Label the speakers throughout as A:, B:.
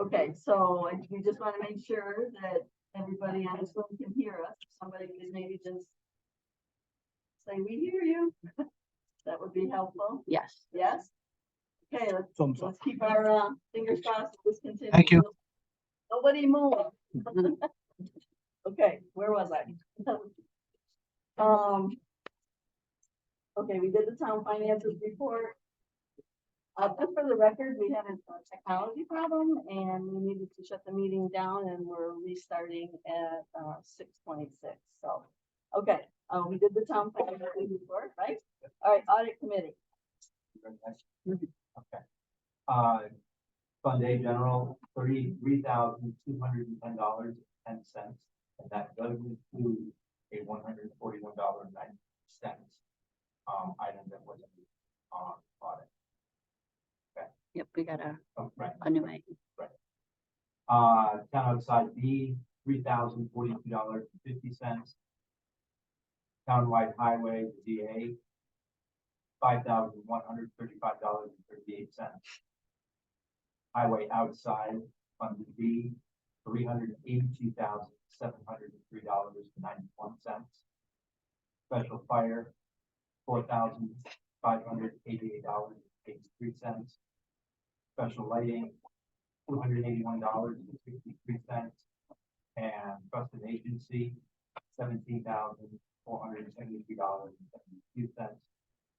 A: Okay, so we just want to make sure that everybody on this phone can hear us. Somebody could maybe just say, we hear you. That would be helpful.
B: Yes.
A: Yes? Okay, let's keep our fingers crossed. This continues.
C: Thank you.
A: Nobody move. Okay, where was I? Okay, we did the town finances report. Just for the record, we had a technology problem and we needed to shut the meeting down and we're restarting at 6:26. So, okay, we did the town finances report, right? All right, audit committee.
D: Okay. Fund A general, $33,210.10, and that does include a $141.90 item that was on audit.
B: Yep, we got
D: Oh, right.
B: a new item.
D: Town outside B, $3,042.50. Townwide highway, DA, $5,135.38. Highway outside, Fund B, $382,703.91. Special fire, $4,588.83. Special lighting, $281.63. And trust and agency, $17,473.72.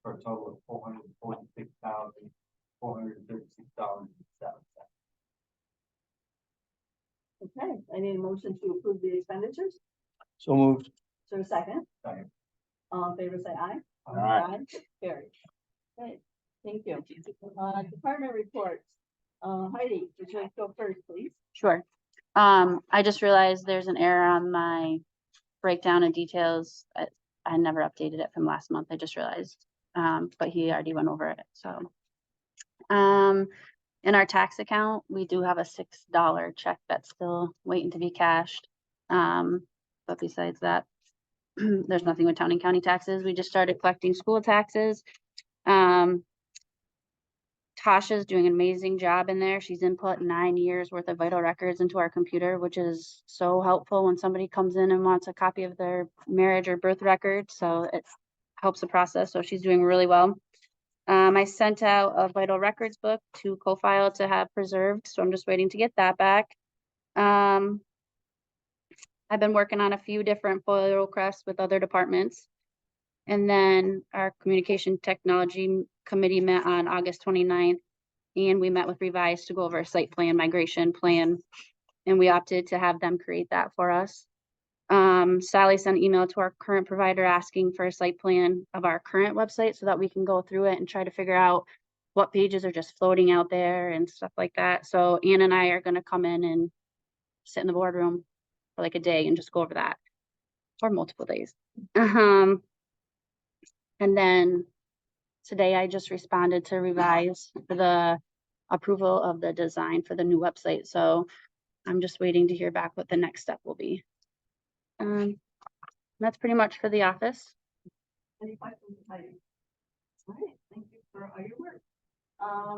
D: For a total of $446,436.07.
A: Okay, I need a motion to approve the expenditures.
C: So moved.
A: So a second,
D: Second.
A: all in favor, say aye.
C: Aye.
A: Carried. Okay, thank you. Department reports. Heidi, would you like to go first, please?
B: Sure. I just realized there's an error on my breakdown of details. I never updated it from last month. I just realized, but he already went over it. So, in our tax account, we do have a $6 check that's still waiting to be cashed. But besides that, there's nothing with town and county taxes. We just started collecting school taxes. Tasha's doing an amazing job in there. She's input 9 years worth of vital records into our computer, which is so helpful when somebody comes in and wants a copy of their marriage or birth record. So it helps the process. So she's doing really well. I sent out a vital records book to co-file to have preserved. So I'm just waiting to get that back. I've been working on a few different FOIL requests with other departments. And then our communication technology committee met on August 29th, and we met with Revise to go over a site plan, migration plan, and we opted to have them create that for us. Sally sent an email to our current provider asking for a site plan of our current website so that we can go through it and try to figure out what pages are just floating out there and stuff like that. So Ann and I are going to come in and sit in the boardroom for like a day and just go over that, or multiple days. And then today I just responded to Revise for the approval of the design for the new website. So I'm just waiting to hear back what the next step will be. That's pretty much for the office.
A: Any questions, Heidi? All right, thank you for all your work.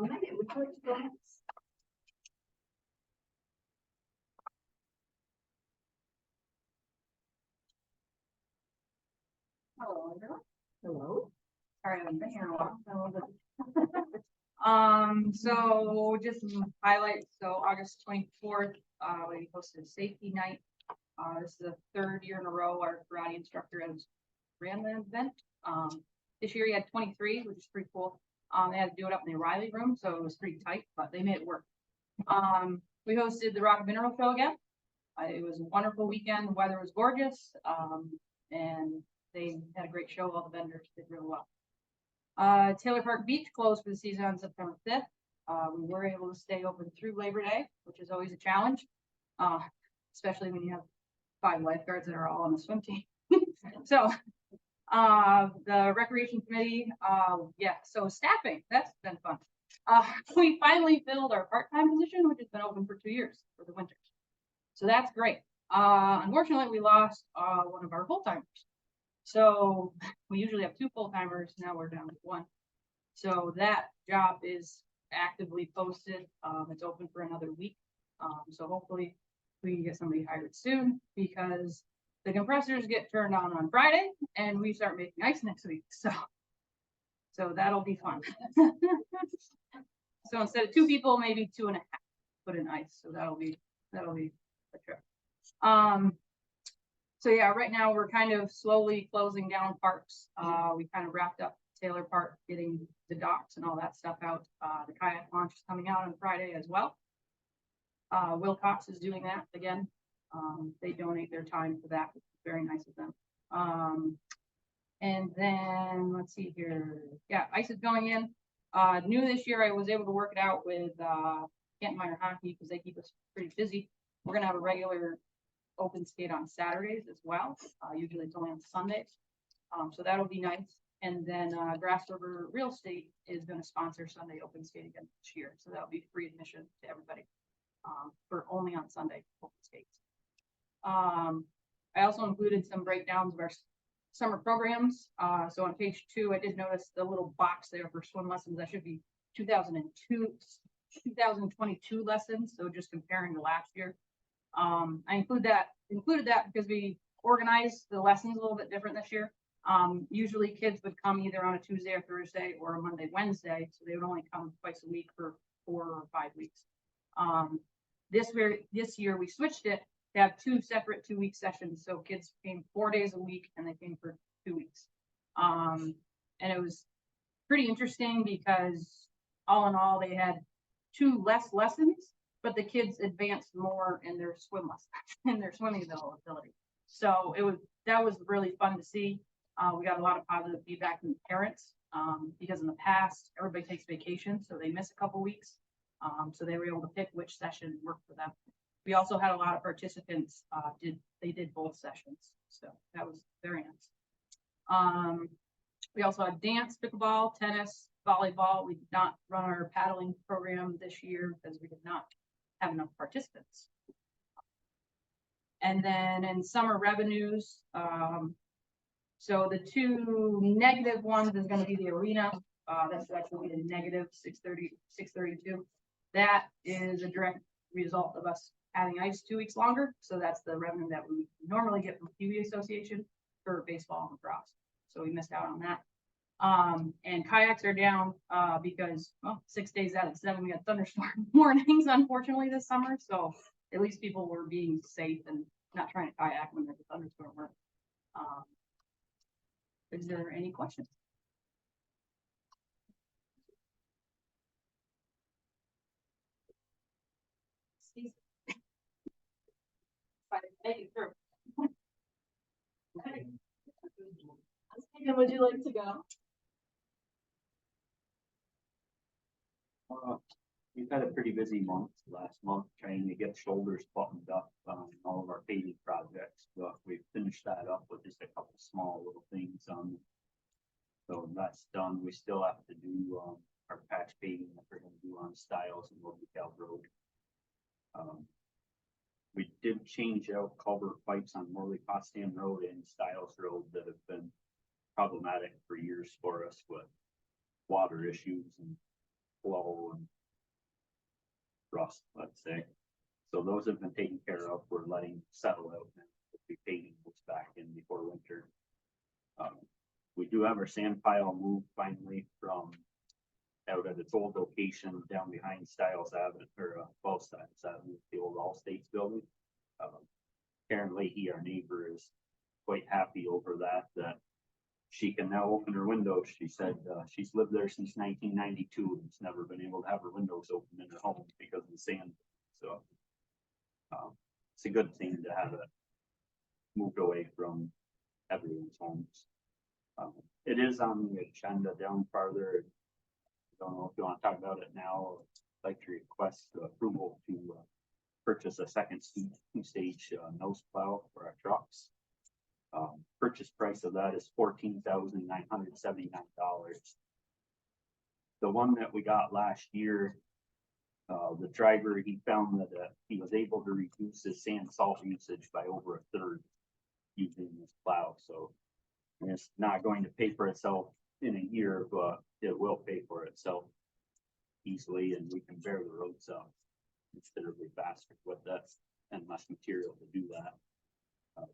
A: Megan, would you like to go next? Hello, everyone. Hello.
E: Sorry, I've been here a while.
A: Hello.
E: So just some highlights. So August 24th, we hosted a safety night. This is the third year in a row our karate instructor has ran the event. This year he had 23, which is pretty cool. They had to do it up in the O'Reilly room, so it was pretty tight, but they made it work. We hosted the Rock Mineral Show again. It was a wonderful weekend. The weather was gorgeous, and they had a great show. All the vendors did really well. Taylor Park Beach closed for the season on September 5th. We were able to stay open through Labor Day, which is always a challenge, especially when you have 5 lifeguards that are all on the swim team. So the recreation committee, so staffing, that's been fun. We finally filled our part-time position, which has been open for 2 years for the winters. So that's great. Unfortunately, we lost one of our full-timers. So we usually have 2 full-timers. Now we're down to 1. So that job is actively posted. It's open for another week. So hopefully we can get somebody hired soon because the compressors get turned on Friday and we start making ice next week, so that'll be fun. So instead of 2 people, maybe 2.5 put in ice, so that'll be a trip. So yeah, right now we're kind of slowly closing down parks. We kind of wrapped up Taylor Park, getting the docks and all that stuff out. The kayak launch is coming out on Friday as well. Wilcox is doing that again. They donate their time for that, which is very nice of them. And then let's see here. Yeah, ice is going in. New this year, I was able to work it out with Canton Minor Hockey because they keep us pretty busy. We're gonna have a regular open skate on Saturdays as well. Usually it's only on Sundays. So that'll be nice. And then Grass River Real Estate is gonna sponsor Sunday open skate again this year. So that'll be free admission to everybody for only on Sunday open skates. I also included some breakdowns of our summer programs. So on page 2, I did notice the little box there for swim lessons. That should be 2022 lessons. So just comparing to last year. I included that because we organized the lessons a little bit different this year. Usually kids would come either on a Tuesday or Thursday or a Monday, Wednesday. So they would only come twice a week for 4 or 5 weeks. This year we switched it to have 2 separate 2-week sessions. So kids came 4 days a week and they came for 2 weeks. And it was pretty interesting because all in all, they had 2 less lessons, but the kids advanced more in their swim lessons, in their swimming ability. So that was really fun to see. We got a lot of positive feedback from the parents because in the past, everybody takes vacation, so they miss a couple weeks. So they were able to pick which session worked for them. We also had a lot of participants did both sessions, so that was very nice. We also had dance, pickleball, tennis, volleyball. We did not run our paddling program this year because we did not have enough participants. And then in summer revenues, so the 2 negative ones is going to be the arena. That's actually a negative 632. That is a direct result of us having ice 2 weeks longer. So that's the revenue that we normally get from Kiwi Association for baseball and lacrosse. So we missed out on that. And kayaks are down because 6 days out of 7 we got thunderstorm warnings, unfortunately, this summer. So at least people were being safe and not trying to kayak when there's a thunderstorm. Is there any questions? Thank you, sure. Okay.
A: Would you like to go?
D: We've had a pretty busy month last month trying to get shoulders buttoned up on all of our paving projects, but we've finished that up with just a couple small little things. So that's done. We still have to do our patch paving that we're gonna do on Stiles and Wilkie Road. We did change out culvert pipes on Morley Potsdam Road and Stiles Road that have been problematic for years for us with water issues and flow and rust, let's say. So those have been taken care of. We're letting settle out and we'll be paving those back in before winter. We do have our sand pile moved finally from out at its old location down behind Stiles Avenue, or above Stiles Avenue, the old All States building. Karen Leahy, our neighbor, is quite happy over that she can now open her windows. She said she's lived there since 1992 and has never been able to have her windows open in her home because of the sand. So it's a good thing to have it moved away from everyone's homes. It is on the agenda down farther. I don't know if you want to talk about it now. I'd like to request approval to purchase a second 2-stage nose plow for our trucks. Purchase price of that is $14,979. The one that we got last year, the driver, he found that he was able to reduce his sand salt usage by over 1/3 using this plow. So it's not going to pay for itself in a year, but it will pay for itself easily, and we can bear the roads up considerably faster with that and less material to do that.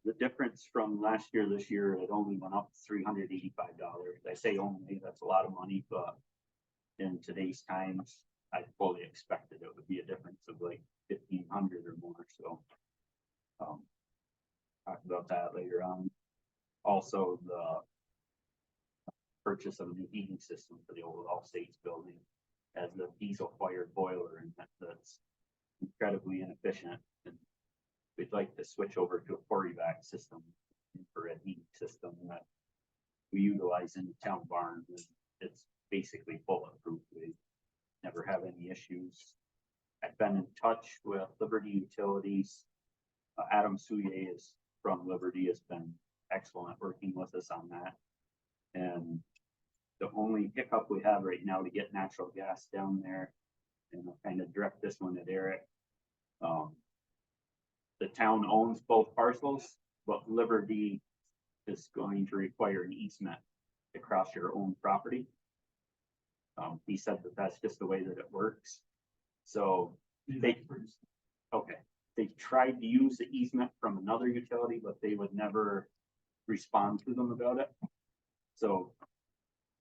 D: The difference from last year, this year, it only went up $385. I say only, that's a lot of money, but in today's times, I fully expected it would be a difference of like 1,500 or more, so. Talk about that later on. Also, the purchase of a new heating system for the old All States building as the diesel fired boiler, and that's incredibly inefficient. And we'd like to switch over to a Porty-vac system, infrared heating system that we utilize in the town barn. It's basically bulletproof. We never have any issues. I've been in touch with Liberty Utilities. Adam Souye is from Liberty, has been excellent working with us on that. And the only hiccup we have right now to get natural gas down there, and I'll kind of direct this one at Eric. The town owns both parcels, but Liberty is going to require an easement to cross your own property. He said that that's just the way that it works. So they tried to use the easement from another utility, but they would never respond to them about it. So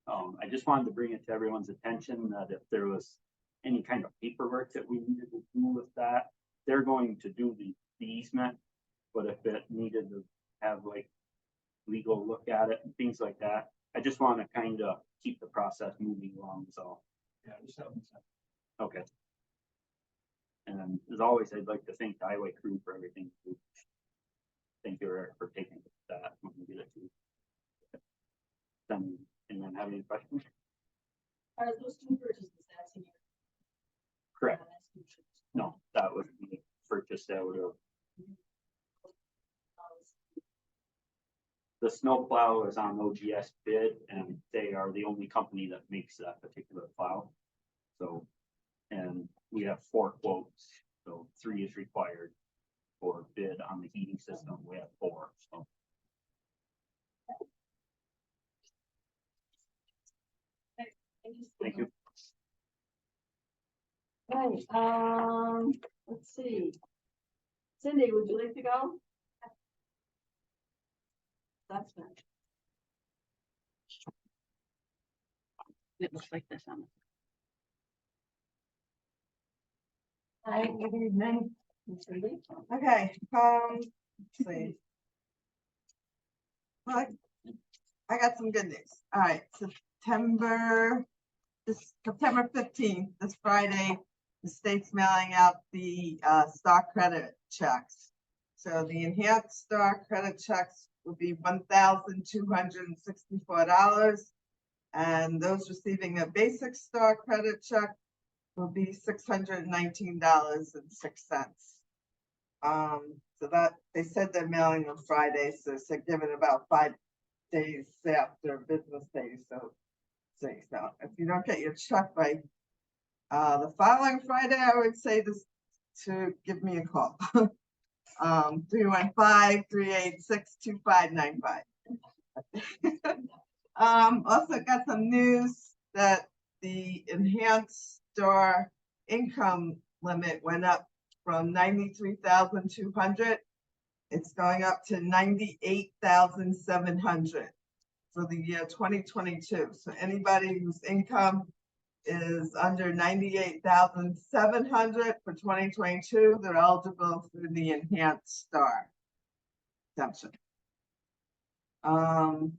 D: I just wanted to bring it to everyone's attention that if there was any kind of paperwork that we needed to do with that, they're going to do the easement. But if it needed to have like legal look at it and things like that, I just want to kind of keep the process moving along. So
C: Yeah, just haven't.
D: okay. And as always, I'd like to thank the highway crew for everything. Thank you, Eric, for taking that when we get it to you. Then, anyone have any questions?
A: Are those two purchases, that's in your?
D: Correct. No, that would be purchased out of the snow plow is on OGS bid, and they are the only company that makes that particular plow. So, and we have 4 quotes, so 3 is required for bid on the heating system. We have 4, so. Thank you.
A: Right, let's see. Cindy, would you like to go? That's fine.
B: It looks like this on.
F: Hi, good evening.
A: Cindy?
F: Okay, let's see. Well, I got some good news. All right, September 15th, this Friday, the state's mailing out the star credit checks. So the enhanced star credit checks will be $1,264, and those receiving a basic star credit check will be $619.06. So that they said they're mailing on Friday, so they're giving about 5 days after business days. So if you don't get your check by the following Friday, I would say this to give me a call. 315-386-2595. Also got some news that the enhanced star income limit went up from 93,200. It's going up to 98,700 for the year 2022. So anybody whose income is under 98,700 for 2022, they're eligible for the enhanced star exemption. And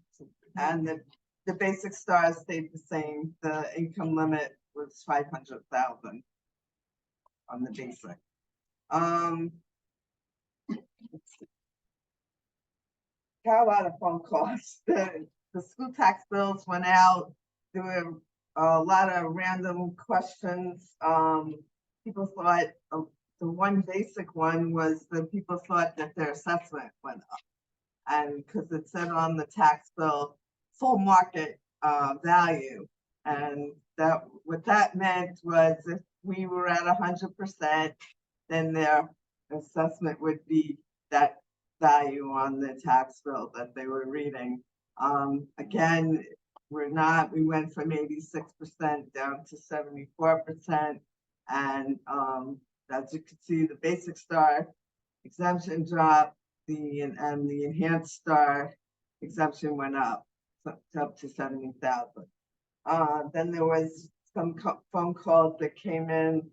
F: the basic star stayed the same. The income limit was 500,000 on the basic. Got a lot of phone calls. The school tax bills went out. There were a lot of random questions. People thought the one basic one was that people thought that their assessment went up, and because it said on the tax bill full market value, and that what that meant was if we were at 100%, then their assessment would be that value on the tax bill that they were reading. Again, we're not, we went from 86% down to 74%. And as you can see, the basic star exemption dropped, and the enhanced star exemption went up, up to 70,000. Then there was some phone calls that came in.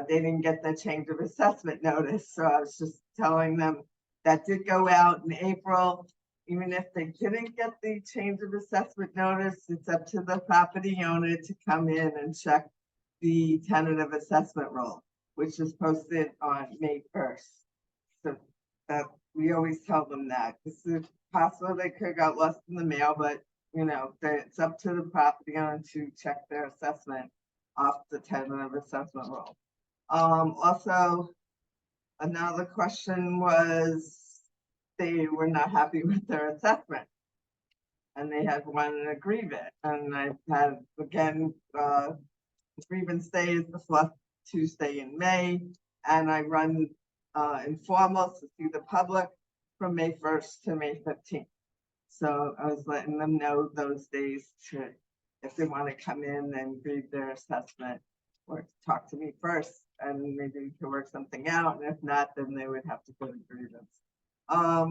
F: They didn't get the change of assessment notice, so I was just telling them that did go out in April. Even if they didn't get the change of assessment notice, it's up to the property owner to come in and check the tentative assessment roll, which is posted on May 1st. So that we always tell them that. This is possible they could have got lost in the mail, but you know, it's up to the property owner to check their assessment off the tentative assessment roll. Also, another question was they were not happy with their assessment and they had wanted to grieve it. And I had, again, the grievance day is the fourth Tuesday in May, and I run informals to see the public from May 1st to May 15th. So I was letting them know those days to, if they want to come in and grieve their assessment or talk to me first, and maybe we can work something out. And if not, then they would have to go to grievance. I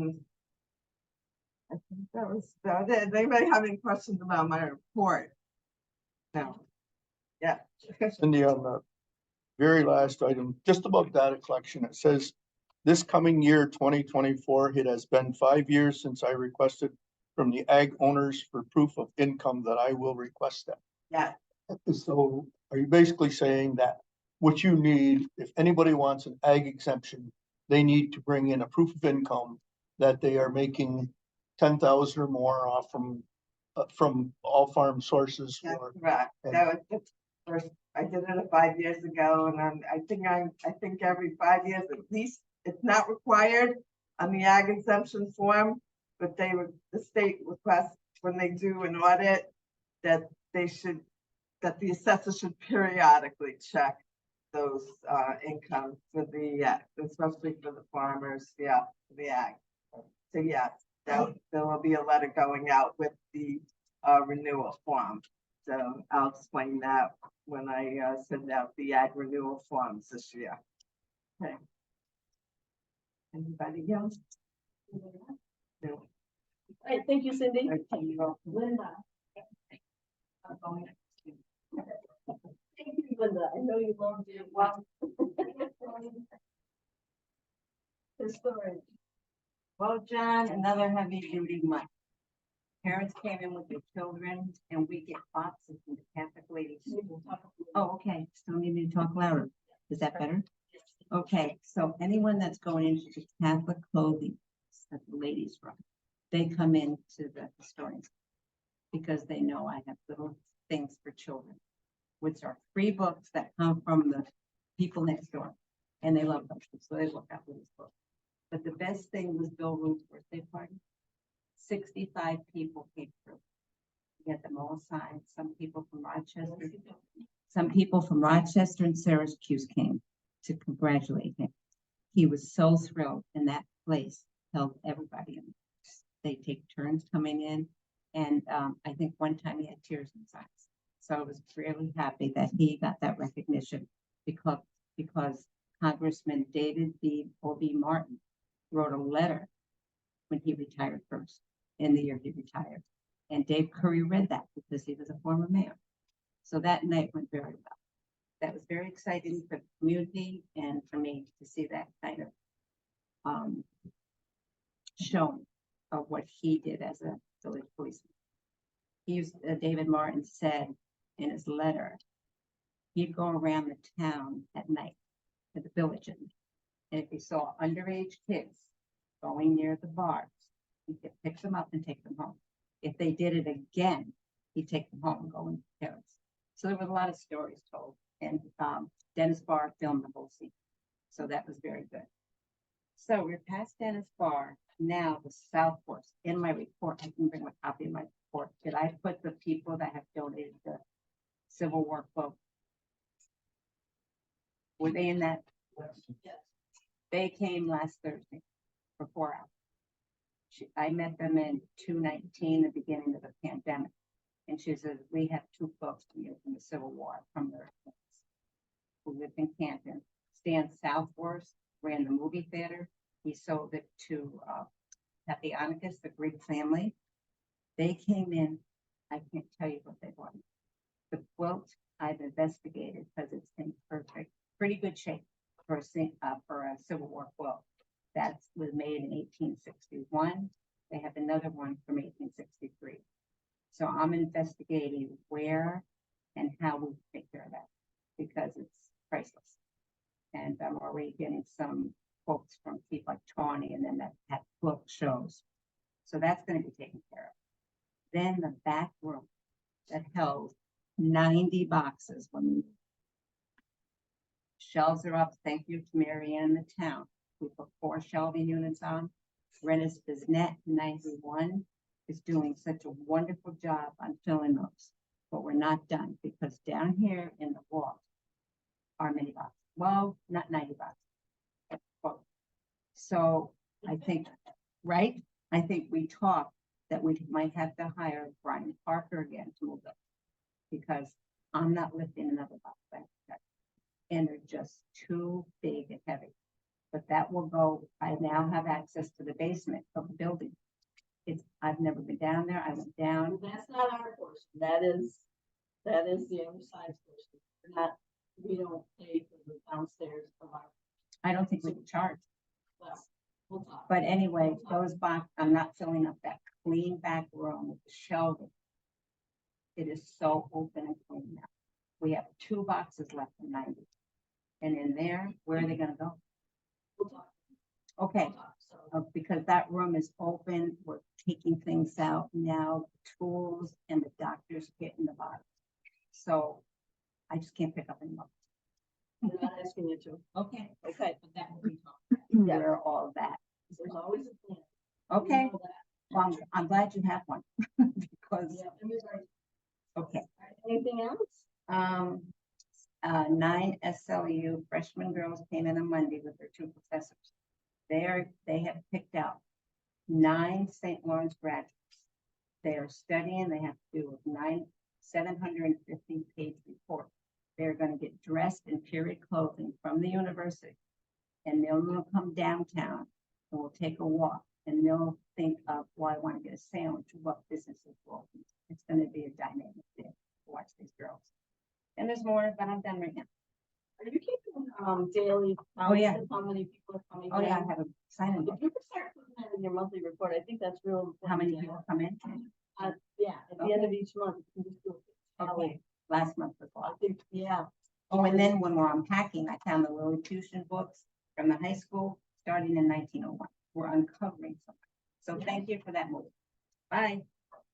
F: think that was about it. Does anybody have any questions about my report? No. Yeah.
C: Cindy, on the very last item, just about data collection, it says this coming year, 2024, it has been 5 years since I requested from the ag owners for proof of income that I will request that.
F: Yeah.
C: So are you basically saying that what you need, if anybody wants an ag exemption, they need to bring in a proof of income that they are making 10,000 or more off from all farm sources?
F: That's
C: or-
F: correct.
C: and-
F: That was the first, I did it 5 years ago, and I think every 5 years at least, it's not required on the ag exemption form, but the state requests when they do an audit that that the assessor should periodically check those incomes for the, especially for the farmers, for the ag. So yeah, there will be a letter going out with the renewal form. So I'll explain that when I send out the ag renewal forms this year. Okay. Anybody else? No.
A: All right, thank you, Cindy.
F: Okay, you're
A: Linda.
E: I'm going.
A: Thank you, Linda. I know you love your wow. Historic.
G: Well, John, another heavy duty month. Parents came in with their children and we get boxes from the Catholic ladies. Oh, okay, still need me to talk louder. Is that better? Okay, so anyone that's going into the Catholic clothing that the ladies run, they come into the historians because they know I have little things for children, which are free books that come from the people next door. And they love them, so they look out for these books. But the best thing was Bill Root's birthday party. 65 people came through. We had them all signed. Some people from Rochester and Syracuse came to congratulate him. He was so thrilled, and that place held everybody in. They take turns coming in, and I think one time he had tears in his eyes. So I was really happy that he got that recognition because Congressman David O.B. Martin wrote a letter when he retired first, in the year he retired. And Dave Curry read that because he was a former mayor. So that night went very well. That was very exciting for the community and for me to see that kind of showing of what he did as a village policeman. David Martin said in his letter, he'd go around the town at night to the villages, and if he saw underage kids going near the bars, he could pick them up and take them home. If they did it again, he'd take them home and go with the parents. So there was a lot of stories told, and Dennis Barr filmed the whole scene. So that was very good. So we're past Dennis Barr, now the South Force. In my report, I can bring a copy of my report. Did I put the people that have donated the Civil War cloak? Were they in that? They came last Thursday for 4 hours. I met them in 219, the beginning of the pandemic. And she says, we have 2 folks from you from the Civil War from their who lived in Canton, Stan Southworth ran the movie theater. He sold it to Happy Amicus, the Greek family. They came in, I can't tell you what they wanted. The quilt I've investigated because it's in pretty good shape for a Civil War quilt. That was made in 1861. They have another one from 1863. So I'm investigating where and how we take care of that because it's priceless. And I'm already getting some quotes from people like Tawny and then that book shows. So that's going to be taken care of. Then the back room that held 90 boxes when shelves are up. Thank you to Mary Ann and the town. We put 4 shelving units on. Rennis Bisnet 91 is doing such a wonderful job on filling those. But we're not done because down here in the wall are many boxes. Well, not 90 boxes. But so I think, right? I think we talked that we might have to hire Brian Parker again to move those because I'm not lifting another box back there. And they're just too big and heavy. But that will go, I now have access to the basement of the building. I've never been down there. I went down.
A: That's not our portion. That is the other side's portion. We don't pay for the downstairs of our,
G: I don't think we can charge.
A: well, we'll talk.
G: But anyway, those box, I'm not filling up that clean back room with the shelving. It is so open and clean now. We have 2 boxes left in 90. And in there, where are they gonna go?
A: We'll talk.
G: Okay,
A: We'll talk. So,
G: because that room is open, we're taking things out now, tools and the doctors get in the box. So I just can't pick up anymore.
A: we're not asking you to.
G: Okay,
A: Okay.
E: But that will be talked.
A: Yeah.
G: where all that.
A: There's always a plan. We
G: Okay,
A: know that.
G: well, I'm glad you have one because,
A: Yeah, and there's
G: okay.
A: anything else?
G: 9 SLU freshman girls came in on Monday with their 2 professors. They have picked out 9 St. Lawrence graduates. They are studying, they have to do a 750-page report. They're going to get dressed in period clothing from the university. And they'll come downtown and we'll take a walk and they'll think of, well, I want to get a sandwich, what businesses will open. It's going to be a dynamic thing to watch these girls. And there's more, but I'm done right now.
A: Are you keeping daily
G: Oh, yeah.
A: counts of how many people are coming?
G: Oh, yeah,
A: in?
G: I have a sign-in book.
A: If you could start putting that in your monthly report, I think that's real. important
G: How many
A: to
G: people
A: have.
G: come in?
A: Yeah, at the end of each month, you can just do a tally.
G: Okay, last month was a
A: I
G: lot.
A: think, yeah.
G: Oh, and then when we're unpacking, I found the Lilliputian books from the high school starting in 1901. We're uncovering something. So thank you for that move. Bye.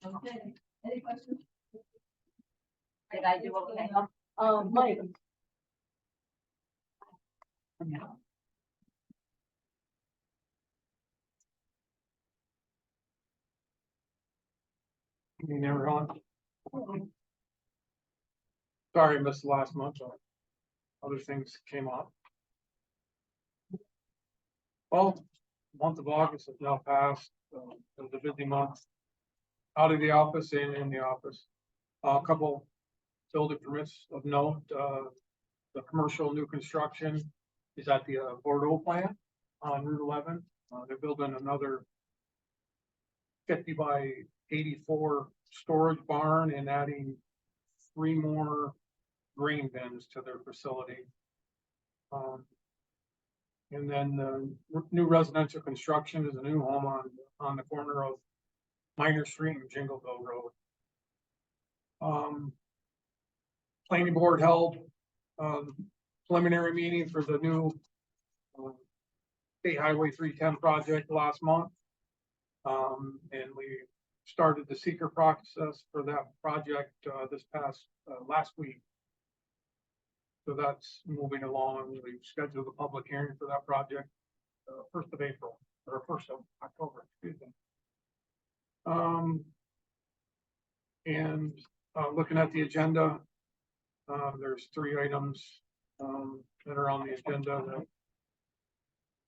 A: Okay, any questions?
G: Did I do okay?
A: Mike.
H: Evening, everyone. Sorry, I missed the last month. Other things came up. Well, month of August has now passed. It was a busy month. Out of the office and in the office. A couple building permits of note. The commercial new construction is at the Bordeaux plant on Route 11. They're building another 50 by 84 storage barn and adding 3 more grain bins to their facility. And then the new residential construction is a new home on the corner of Minor Street and Jingleville Road. Planning board held preliminary meeting for the new State Highway 310 project last month. And we started the seeker process for that project this past last week. So that's moving along. We've scheduled a public hearing for that project 1st of April or 1st of October, excuse me. And looking at the agenda, there's 3 items that are on the agenda that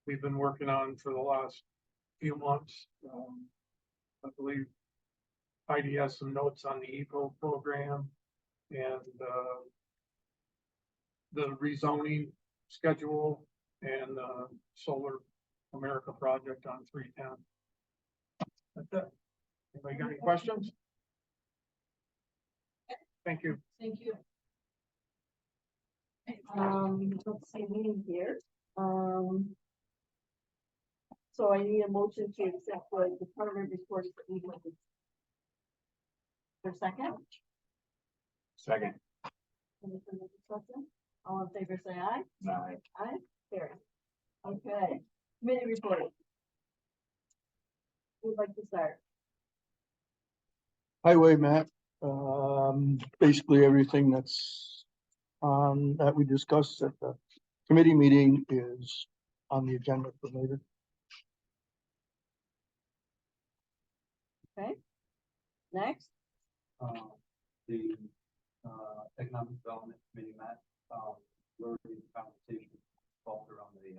H: we've been working on for the last few months. I believe Heidi has some notes on the ECO program and the rezoning schedule and, Solar America project on 310. That's it. Anybody got any questions? Thank you.
E: Thank you.
A: Let's see, meeting here, so I need a motion to accept the department reports for evening. For second?
D: Second.
A: Any further discussion? All in favor, say aye.
D: Aye.
A: Aye, carry. Okay, committee report. Who'd like to start?
C: Highway map, basically everything that's that we discussed at the committee meeting is on the agenda for later.
A: Okay. Next,
D: The Economic Development Committee met, we're in conversation involved around the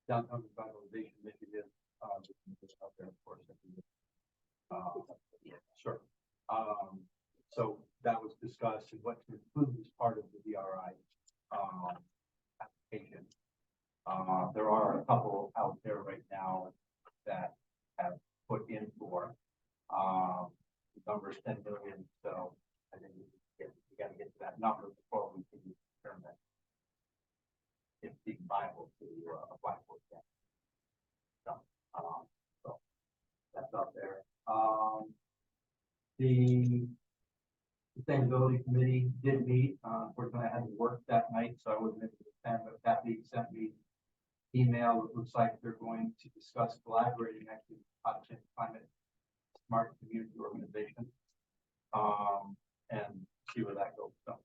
D: downtown revitalization initiative, which is out there, of course. Yeah, sure. So that was discussed and what to include as part of the DRI application. There are a couple out there right now that have put in for the number is 10 million, so I think we gotta get to that number before we can determine if it's even viable to apply for it. So that's out there. The Sustainability Committee did meet. Unfortunately, I had to work that night, so I wasn't able to attend, but Kathy sent me email. It looks like they're going to discuss collaborating actually with climate smart community organization. And see where that goes. So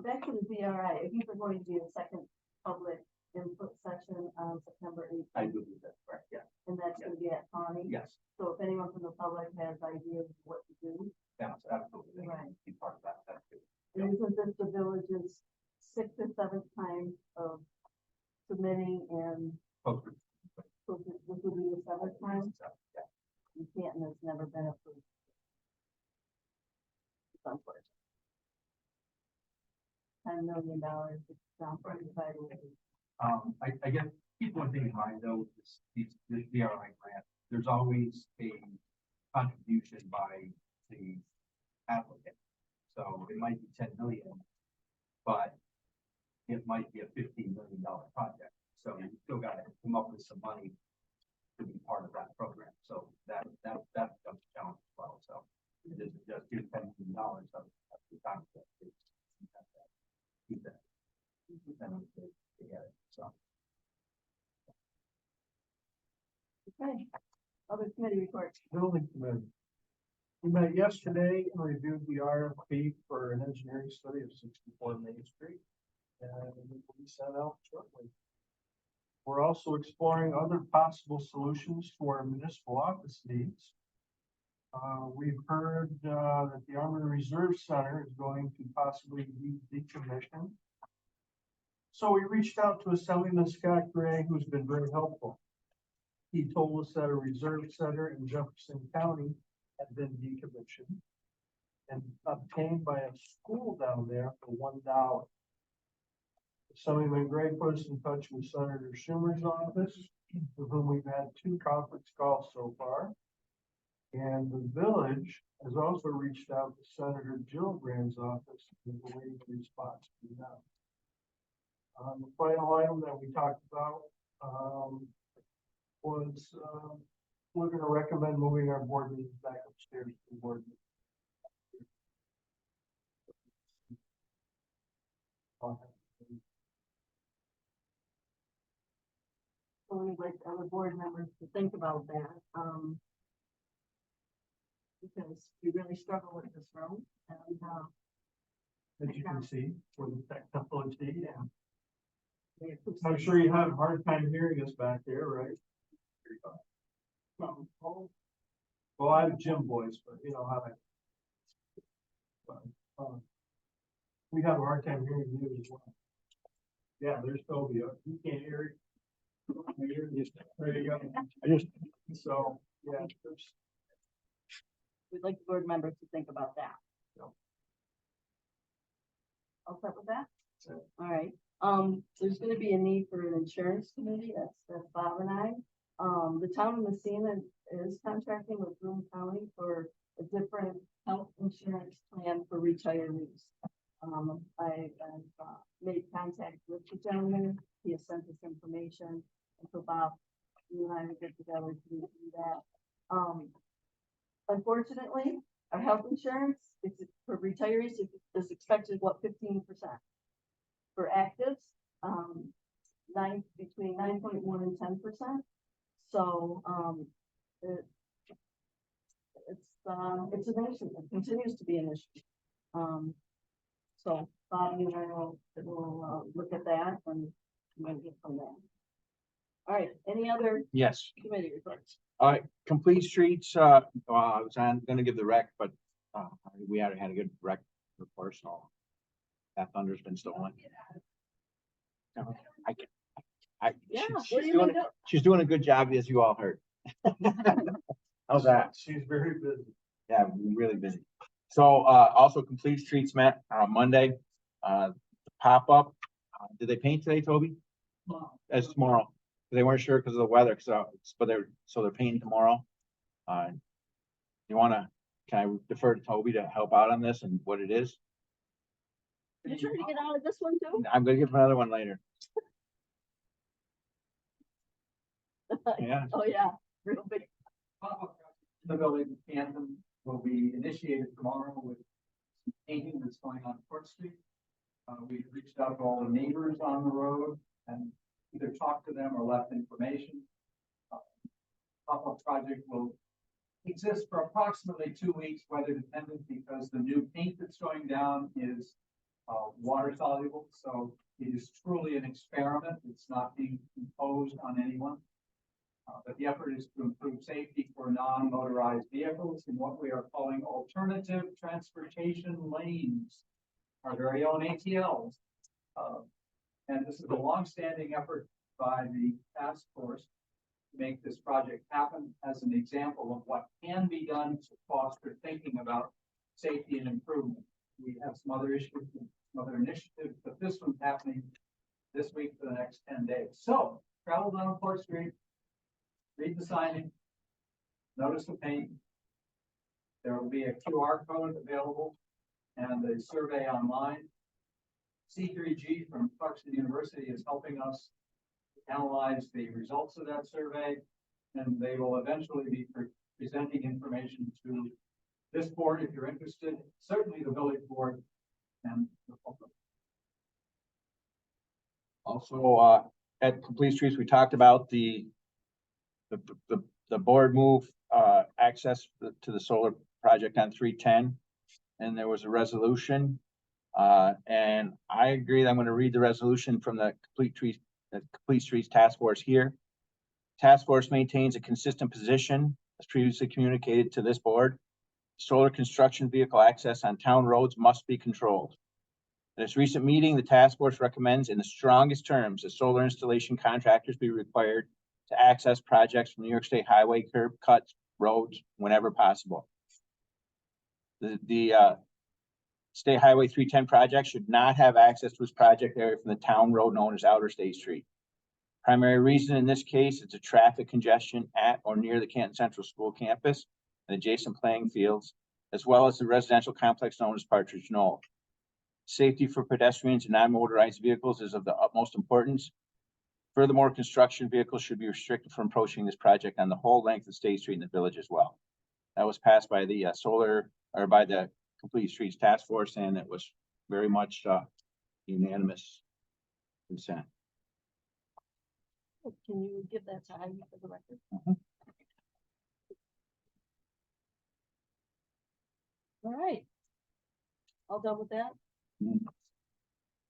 A: back to the DRI, I think we're going to do a second public input session on September 8th.
D: I do believe that's correct, yeah.
A: And that's gonna be at Pawnee.
D: Yes,
A: So if anyone from the public has ideas of what to do,
D: that's absolutely. They
A: Right.
D: can be part of that. That's good.
A: and isn't this the village's sixth or seventh time of submitting and
D: Post-
A: so this will be the seventh time?
D: Yeah.
A: And Canton has never been approved. It's unfortunate. $10 million, it's down for everybody.
D: I guess keep one thing in mind though, this DRI grant, there's always a contribution by the applicant. So it might be 10 million, but it might be a $15 million project. So you still gotta come up with some money to be part of that program. So that becomes a challenge as well. So it isn't just $10 million of the concept. Keep that together. So.
A: Okay, other committee reports.
C: Building committee. We met yesterday and reviewed the RFP for an engineering study of 64 Main Street. And it will be sent out shortly. We're also exploring other possible solutions for our municipal office needs. We've heard that the Army Reserve Center is going to possibly be decommissioned. So we reached out to Assemblyman Scott Gray, who's been very helpful. He told us that a reserve center in Jefferson County had been decommissioned and obtained by a school down there for $1. Assemblyman Gray put us in touch with Senator Schumer's office, with whom we've had 2 conference calls so far. And the village has also reached out to Senator Gillibrand's office with a waiting response from them. The final item that we talked about was we're going to recommend moving our board meetings back upstairs to the board meeting.
A: So we'd like other board members to think about that, because we really struggle with this room and,
C: As you can see, for the technology, and
A: we approve.
C: I'm sure you have a hard time hearing us back there, right? Well, I have gym voice, but you know how we have a hard time hearing you as well. Yeah, there's Toby. You can't hear it. There you go. So, yeah.
A: We'd like the board members to think about that.
C: Yep.
A: set with that? All right, there's gonna be a need for an insurance committee, that's Bob and I. The town of Messina is contracting with Broome County for a different health insurance plan for retirees. I've made contact with the gentleman, he has sent us information, and so Bob, you and I will get together to do that. Unfortunately, our health insurance is for retirees is expected, what, 15%? For actives, between 9.1 and 10%. So, it's an issue, it continues to be an issue. So Bob, you and I will look at that and might get from there. All right, any other
I: Yes,
A: committee reports?
I: complete streets, I was gonna give the rec, but, we had a good rec report, so. That thunder's been stolen. I can,
A: Yeah, what
I: she's
A: do you
I: doing,
A: mean?
I: she's doing a good job, as you all heard. How's that?
C: She's very busy.
I: Yeah, really busy. So, also complete streets met on Monday, pop-up, did they paint today, Toby? That's tomorrow. They weren't sure because of the weather, but they're painting tomorrow. You wanna, can I defer to Toby to help out on this and what it is?
A: You trying to get out of this one too?
I: I'm gonna give him another one later. Yeah,
A: Oh, yeah, real big.
J: The building in Canton will be initiated tomorrow with some painting that's going on Court Street. We've reached out to all the neighbors on the road and either talked to them or left information. Pop-up project will exist for approximately 2 weeks, weather dependent, because the new paint that's going down is water soluble. So it is truly an experiment. It's not being imposed on anyone. But the effort is to improve safety for non-motorized vehicles in what we are calling alternative transportation lanes, our very own ATLs. And this is a longstanding effort by the task force to make this project happen as an example of what can be done to foster thinking about safety and improvement. We have some other issues, some other initiatives, but this one's happening this week for the next 10 days. So travel down Court Street, read the signing, notice the paint. There will be a QR code available and a survey online. C3G from Clarkson University is helping us analyze the results of that survey, and they will eventually be presenting information to this board if you're interested, certainly the village board and the public.
I: also, at Complete Streets, we talked about the board move, access to the solar project on 310. And there was a resolution, and I agree that I'm gonna read the resolution from the Complete Streets Task Force here. Task Force maintains a consistent position, as previously communicated to this board. Solar construction vehicle access on town roads must be controlled. At its recent meeting, the task force recommends in the strongest terms that solar installation contractors be required to access projects from New York State Highway curb cuts, roads, whenever possible. The State Highway 310 project should not have access to its project area from the town road known as Outer State Street. Primary reason in this case is the traffic congestion at or near the Canton Central School campus and adjacent playing fields, as well as the residential complex known as Partridge Knoll. Safety for pedestrians and non-motorized vehicles is of the utmost importance. Furthermore, construction vehicles should be restricted from approaching this project on the whole length of State Street in the village as well. That was passed by the by the Complete Streets Task Force, and it was very much unanimous consent.
A: Can you give that to Ivy for the record? All right. All done with that?
I: Mhm.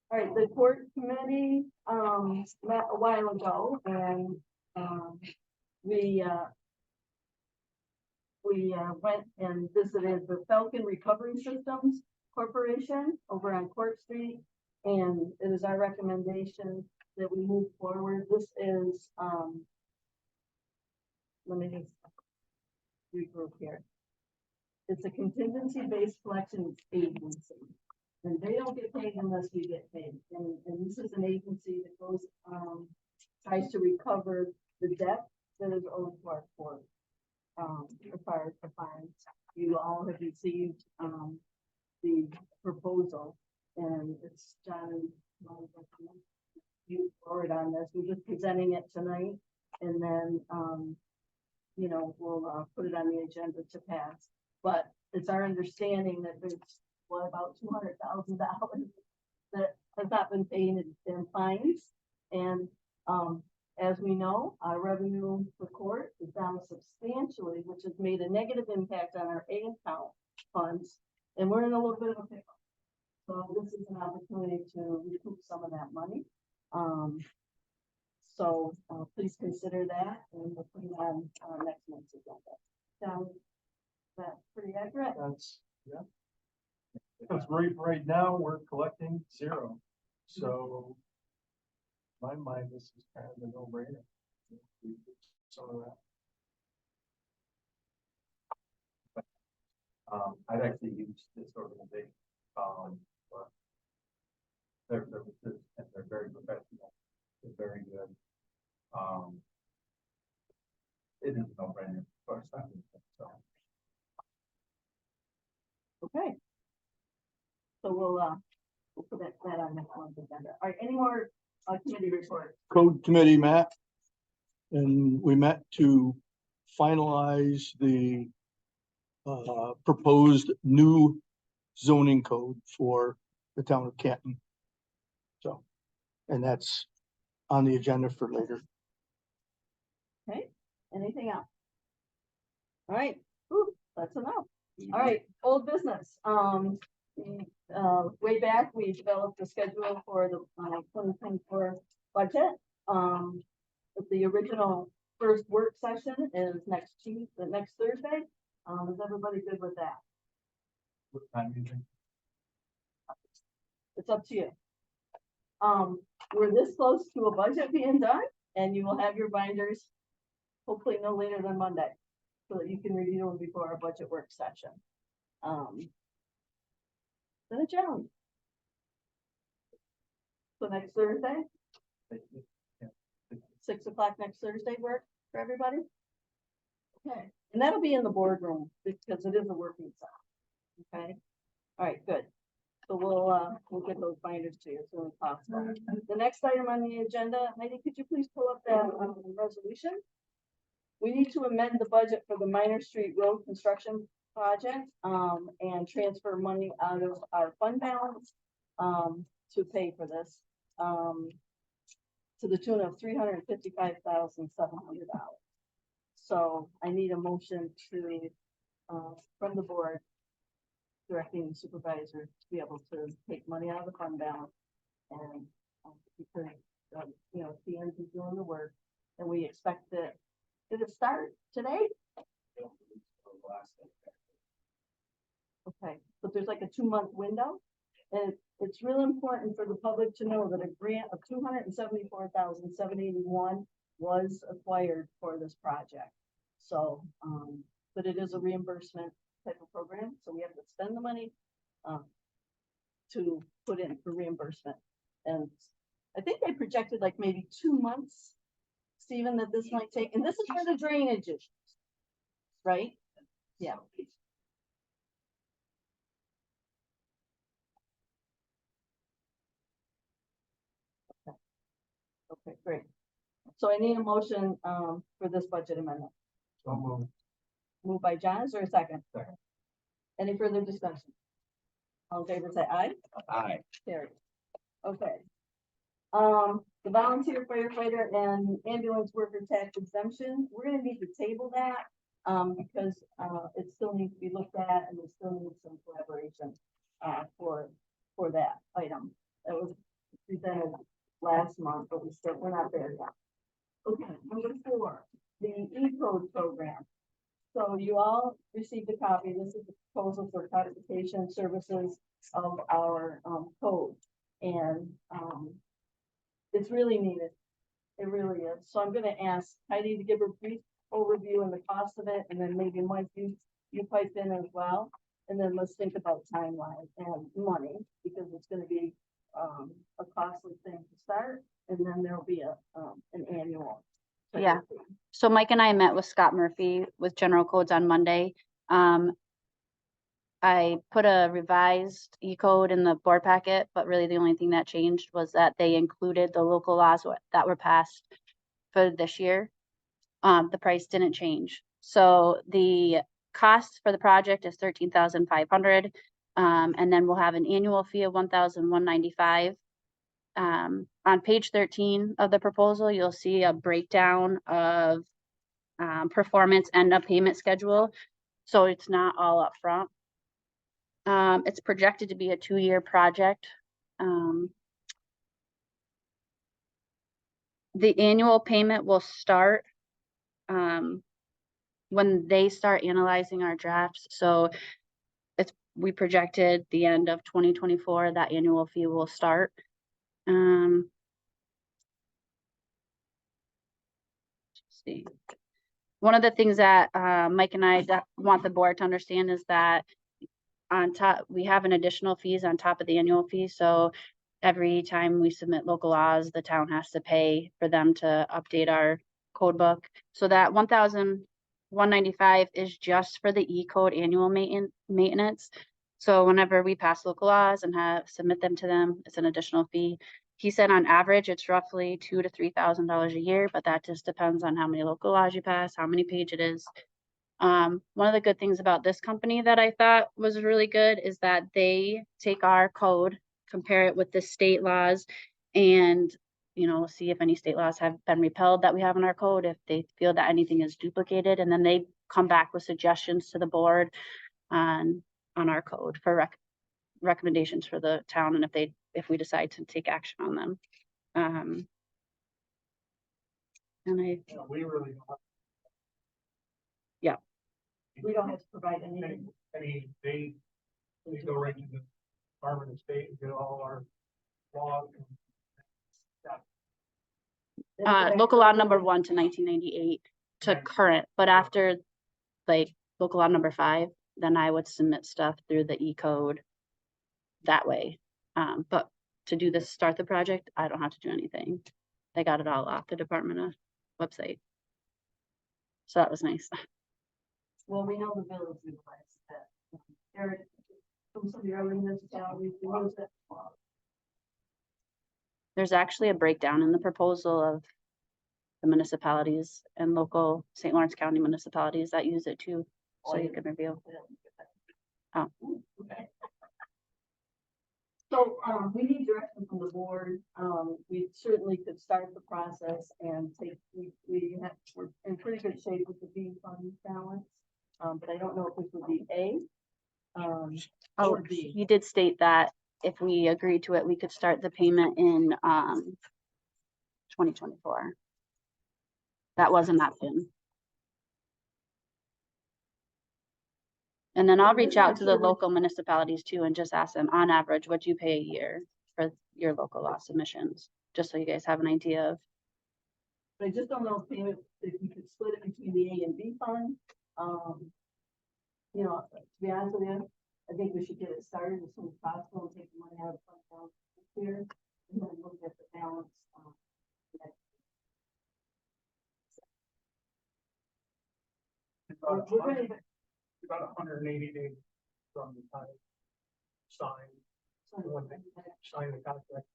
A: All right, the court committee, met a while ago and, we went and visited the Falcon Recovery Systems Corporation over on Court Street. And it is our recommendation that we move forward. This is, let me just regroup here. It's a contingency-based collections agency. And they don't get paid paid unless we get paid. And this is an agency that goes, tries to recover the debt that is owed to our court. As far as the fines, you all have received, the proposal, and it's John and you forward on this. We're just presenting it tonight, and then, you know, we'll, put it on the agenda to pass. But it's our understanding that there's, what, about $200,000 that has not been paid in fines. And, as we know, our revenue for court is down substantially, which has made a negative impact on our A account funds, and we're in a little bit of a pickle. So this is an opportunity to recoup some of that money. So, please consider that, and we'll put it on, next month's agenda. Sound that pretty accurate?
K: That's, yeah. Because right now, we're collecting 0. So in my mind, this is kind of a no-brainer. Some of that.
J: I've actually used this organization, but they're very professional, they're very good. It is a no-brainer, first time, so.
A: Okay. So we'll put that on next month's agenda. All right, any more, committee reports?
C: Code committee met. And we met to finalize the proposed new zoning code for the town of Canton. So, and that's on the agenda for later.
A: Okay, anything else? All right, whew, that's enough. All right, old business. Way back, we developed a schedule for the 2024 budget. The original first work session is next Thursday. Is everybody good with that?
J: What time do you think?
A: It's up to you. We're this close to a budget being done, and you will have your binders hopefully no later than Monday, so that you can review them before our budget work session. Then a challenge. So next Thursday, 6 o'clock next Thursday work for everybody? Okay, and that'll be in the boardroom because it is a working session. Okay, all right, good. So we'll get those binders to you as soon as possible. The next item on the agenda, Heidi, could you please pull up that resolution? We need to amend the budget for the Minor Street Road construction project, and transfer money out of our fund balance, to pay for this, to the tune of $355,700. So I need a motion to, from the board, directing the supervisor to be able to take money out of the fund balance, and, because, you know, CN's is doing the work, and we expect that, did it start today? Okay, but there's like a 2-month window, and it's really important for the public to know that a grant of $274,781 was acquired for this project. So, but it is a reimbursement type of program, so we have to spend the money to put in for reimbursement. And I think they projected like maybe 2 months, Stephen, that this might take, and this is for the drainage issues, right? Yeah. Okay, great. So I need a motion, for this budget amendment.
K: So moved.
A: Moved by John, is there a second?
K: Second.
A: Any further discussion? All in favor, say aye.
I: Aye.
A: Carried. Okay. The volunteer firefighter and ambulance worker tax exemption, we're gonna need to table that, because, it still needs to be looked at, and we still need some collaboration, for that item. That was presented last month, but we're not there yet. Okay, number 4, the E-code program. So you all received a copy. This is the proposal for codification services of our code. And it's really needed. It really is. So I'm gonna ask Heidi to give a brief overview and the cost of it, and then maybe Mike, you pipe in as well. And then let's think about timeline and money, because it's it's gonna be, a costly thing to start, and then there'll be an annual. type of
B: Yeah.
A: fee.
B: So Mike and I met with Scott Murphy with General Codes on Monday. I put a revised E-code in the board packet, but really the only thing that changed was that they included the local laws that were passed for this year. The price didn't change. So the cost for the project is 13,500. And then we'll have an annual fee of 1,195. On page 13 of the proposal, you'll see a breakdown of performance and a payment schedule. So it's not all up front. It's projected to be a 2-year project. The annual payment will start when they start analyzing our drafts. So we projected the end of 2024, that annual fee will start. Let's see. One of the things that Mike and I want the board to understand is that on top, we have an additional fees on top of the annual fee. So every time we submit local laws, the town has to pay for them to update our code book. So that 1,195 is just for the E-code annual maintenance. So whenever we pass local laws and submit them to them, it's an additional fee. He said on average, it's roughly $2,000 to $3,000 a year, but that just depends on how many local laws you pass, how many page it is. One of the good things about this company that I thought was really good is that they take our code, compare it with the state laws, and see if any state laws have been repealed that we have in our code, if they feel that anything is duplicated, and then they come back with suggestions to the board on our code for recommendations for the town, and if we decide to take action on them. And
H: We really don't have
A: We don't have to provide anything.
H: they go right to the Department of State and get all our laws.
B: local law number 1 to 1998 to current, but after like local law number 5, then I would submit stuff through the E-code that way. But to do this, start the project, I don't have to do anything. They got it all off the department website. So that was nice.
A: Well, we know the village requires that. Eric, from some of your other municipalities, we know that.
B: There's actually a breakdown in the proposal of the municipalities and local St. Lawrence County municipalities that use it too. So you can review. Oh.
A: Okay. So, we need direction from the board. We certainly could start the process and we're in pretty good shape with the B fund balance. But I don't know if this would be A. Or B.
B: He did state that if we agreed to it, we could start the payment in 2024. That was an option. And then I'll reach out to the local municipalities too and just ask them, on average, what do you pay a year for your local law submissions? Just so you guys have an idea of.
A: I just don't know if you could split it between the A and B fund. To be honest with you, I think we should get it started as soon as possible and take the money out of fund balance this year and then look at the balance. We're ready to
H: About 180 days from the time signed, when they sign the contract.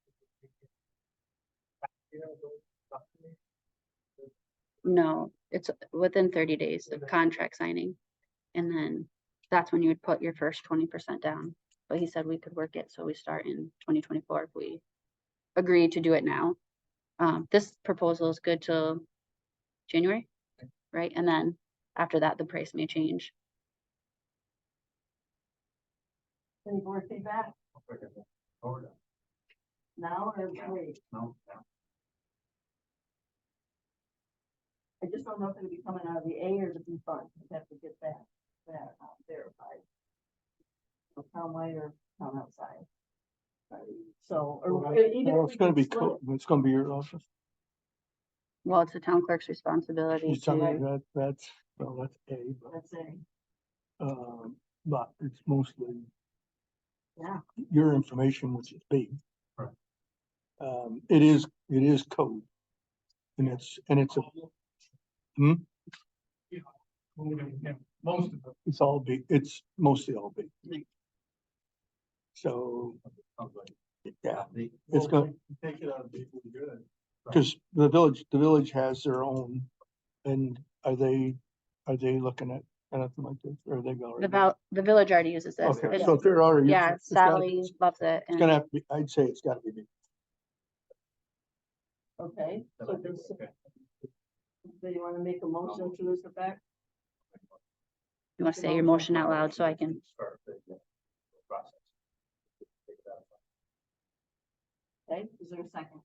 B: No, it's within 30 days of contract signing. And then that's when you would put your first 20% down. But he said we could work it, so we start in 2024 if we agree to do it now. This proposal is good till January, right? And then after that, the price may change.
A: any board feedback now or wait?
J: No.
A: I just don't know if it'll be coming out of the A or the B fund. We have to get that verified. So townwide or town outside. So, or even if
C: It's
A: we
C: gonna
A: could
C: be,
A: split it.
C: it's gonna be your office.
B: Well, it's the town clerk's responsibility
C: He's telling
B: to,
C: me that's A, but,
A: Let's say,
C: but it's mostly
A: Yeah.
C: your information, which is big.
J: Right.
C: It is code. And it's a,
H: Yeah, most of it.
C: it's all big, it's mostly all big. So, yeah, it's good,
K: Take it on people good.
C: because the village has their own, and are they looking at anything like this, or are they going?
B: The village already uses this.
C: Okay,
B: It's-
C: so if they're already.
B: Yeah,
C: it's gotta-
B: Sally loves it.
C: It's gonna have to be, I'd say it's gotta be big.
A: Okay, so does, do you want to make a motion to this effect?
B: You want to say your motion out loud so I can,
A: Okay, is there a second?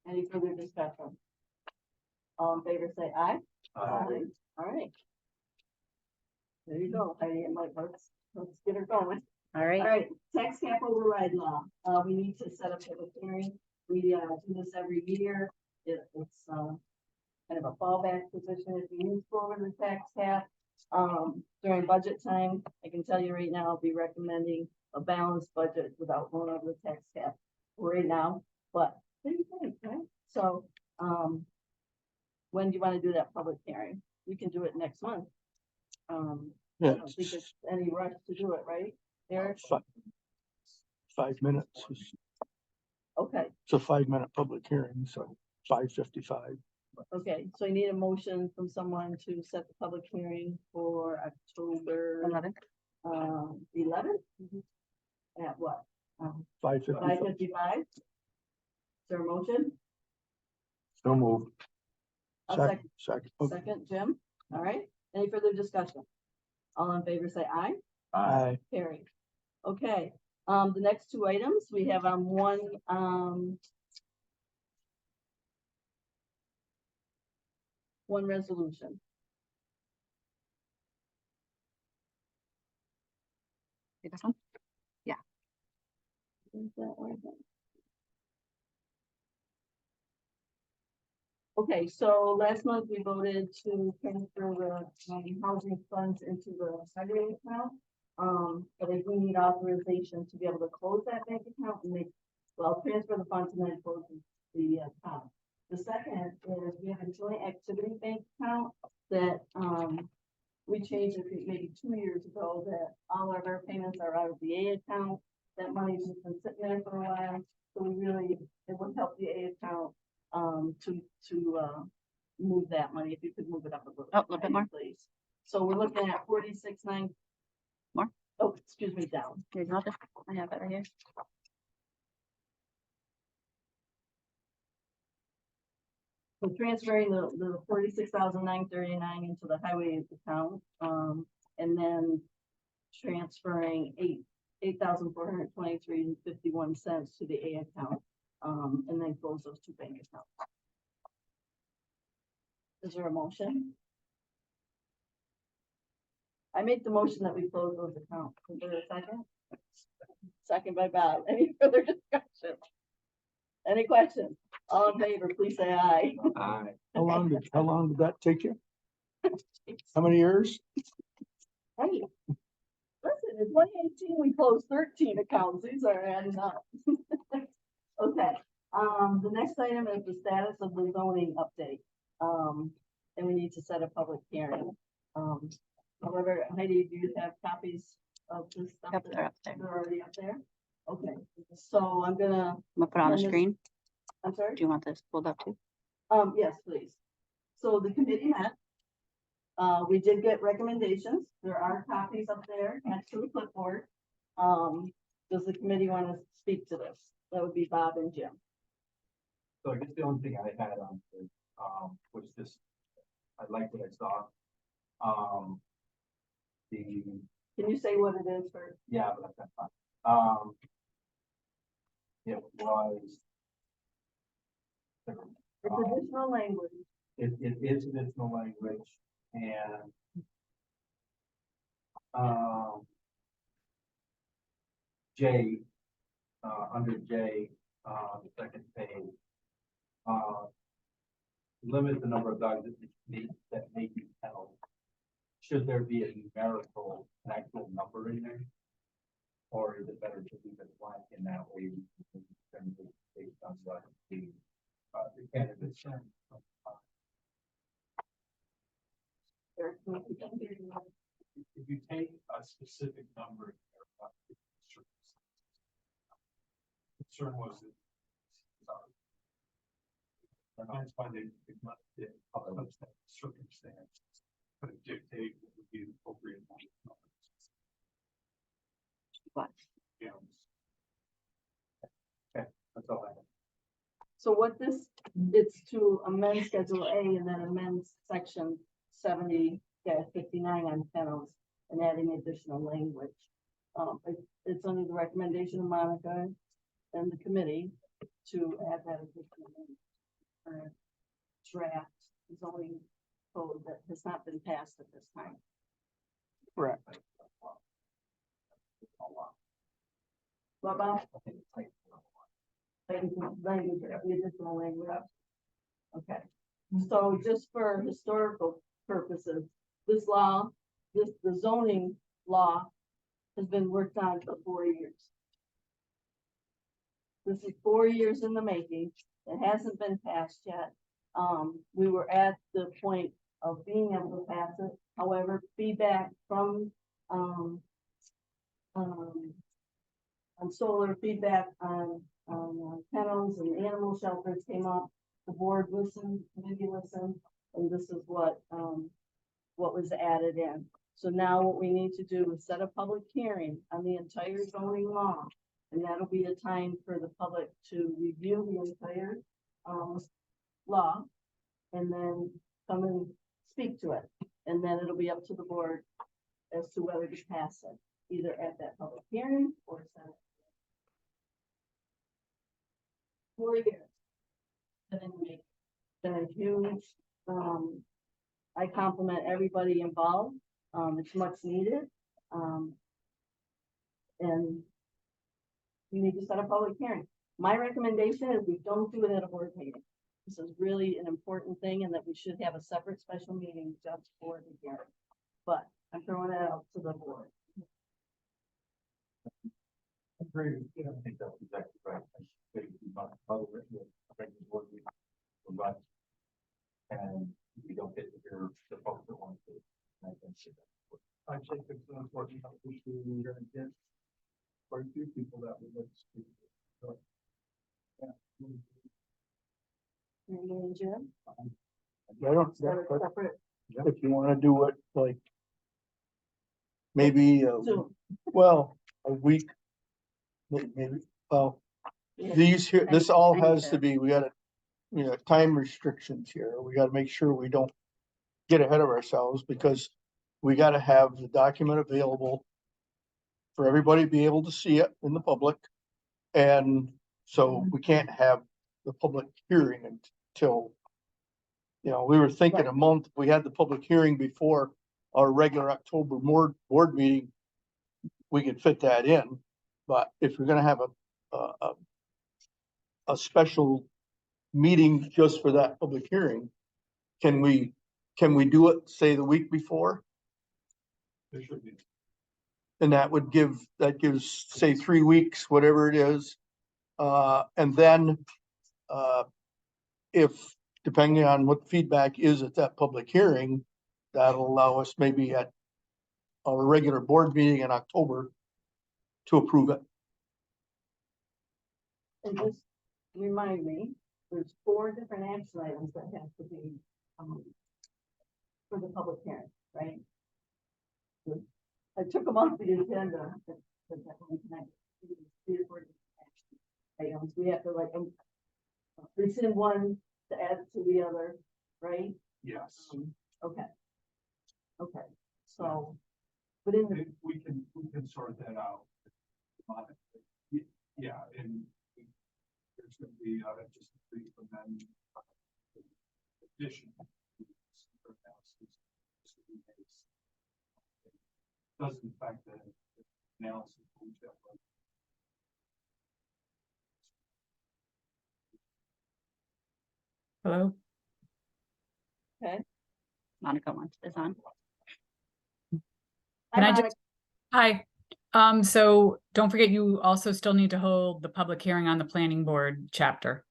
A: Any further discussion? All in favor, say aye. Aye. All right. There you go, Heidi and Mike, let's get her going.
B: all
A: All
B: right,
A: right, tax cap override law, we need to set up a hearing, we, do this every year, it's, kind of a fallback position if you move forward with tax cap. During budget time, I can tell you right now, I'll be recommending a balanced budget without going over the tax cap right now, but what do you think, right? So, when do you want to do that public hearing? We can do it next month. I
C: Yeah,
A: don't think there's any rush to do it, right? Eric?
C: 5 minutes.
A: Okay,
C: It's a 5-minute public hearing, so 5:55.
A: okay, so you need a motion from someone to set the public hearing for October
B: 11th.
A: 11th? At what?
C: 5:55.
A: 5:55? Is there a motion?
I: So moved.
A: A
C: Second. Okay.
A: second, Jim? All right, any further discussion? All in favor, say aye.
C: Aye.
A: Carried. Okay, the next two items, we have one resolution.
B: See this one?
A: Is that right? Okay, so last month we voted to transfer the housing funds into the highway account. But I do need authorization to be able to close that bank account and transfer the funds and then close the account. The second is we have a joint activity bank account that, we changed it maybe 2 years ago, that all of our payments are out of the A account. That money's just been sitting there for a while, so it would help the A account, to move that money, if you could move it up a little.
B: Oh, a little bit more.
A: Please. So we're looking at 46.9.
B: More?
A: Oh, excuse me, down.
B: Here's another. I have it right here.
A: So transferring the 46,939 into the highway account, and then transferring 8,423.51 to the A account, and then close those two bank accounts. Is there a motion? I make the motion that we close those accounts. Is there a second? Second by Bob. Any further discussion? Any questions? All in favor, please say aye.
I: Aye.
C: How long did that take you? How many years?
A: Hey, listen, in 2018, we closed 13 accounts. These are adding up. Okay, the next item is the status of the zoning update. And we need to set a public hearing. However, Heidi, do you have copies of this stuff?
B: Yep, they're up there.
A: They're already up there? Okay, so I'm gonna,
B: I'm gonna put it on the
A: Send this-
B: screen.
A: I'm sorry?
B: Do you want this pulled up too?
A: Yes, please. So the committee met. We did get recommendations. There are copies up there next to the clipboard. Does the committee want to speak to this? That would be Bob and Jim.
J: So I guess the only thing I had on, was just, I like what I saw.
A: Can you say what it is first?
J: Yeah, but that's fine. It was.
A: It's additional language.
J: It is additional language and. J, under J, the second page. Limit the number of dogs that may be held. Should there be a numerical, an actual number in there? Or is it better to leave it blank in that way? We can determine it based on what the candidates. If you take a specific number. Concern was that. That's why they left it up to that circumstance, but dictate what would be the appropriate.
B: What?
J: Yeah. Okay, that's all I have.
A: So what this, it's to amend Schedule A and then amend section 70-59 on kennels and adding additional language. It's under the recommendation of Monica and the committee to add that additional draft zoning code that has not been passed at this time.
C: Correct.
A: What about? Language, the additional language. Okay, so just for historical purposes, this law, the zoning law has been worked on for 4 years. This is 4 years in the making. It hasn't been passed yet. We were at the point of being able to pass it. However, feedback from, on solar, feedback on kennels and animal shelters came up. The board listened, committee listened, and this is what was added in. So now what we need to do is set a public hearing on the entire zoning law. And that'll be a time for the public to review the entire law and then come and speak to it. And then it'll be up to the board as to whether to pass it, either at that public hearing or Senate. 4 years. Been a huge, I compliment everybody involved. It's much needed. And you need to set a public hearing. My recommendation is we don't do it at a board meeting. This is really an important thing and that we should have a separate special meeting just for the hearing. But I'm throwing that out to the board.
J: Agree. I think that's exactly right. And we don't get to hear the folks that want to.
K: I think it's an important issue. We're gonna get quite a few people that would like to speak. So, yeah.
A: And Jim,
C: I don't,
A: set a separate
C: if you wanna do it like. Maybe,
A: Zoom.
C: well, a week. Maybe, well,
A: Yeah.
C: these here, this all
B: I need
C: has
B: to-
C: to be, we gotta, time restrictions here. We gotta make sure we don't get ahead of ourselves because we gotta have the document available for everybody to be able to see it in the public. And so we can't have the public hearing until, we were thinking a month, if we had the public hearing before our regular October board meeting, we could fit that in. But if we're gonna have a special meeting just for that public hearing, can we do it, say, the week before?
J: There should be.
C: And that gives, say, 3 weeks, whatever it is. And then, if, depending on what the feedback is at that public hearing, that'll allow us maybe at our regular board meeting in October to approve it.
A: And just remind me, there's 4 different action items that have to be, for the public hearing, right? I took them off the agenda. Items, we have to like, rescind one to add to the other, right?
J: Yes.
A: Okay. Okay, so, but in the,
J: We can sort that out. Yeah, and there's gonna be just a brief amendment. Addition. Doesn't affect the analysis.
L: Hello?
B: Monica is on.
L: Can I
A: Monica.
L: just, hi, So don't forget, you also still need to hold the public hearing on the planning board chapter.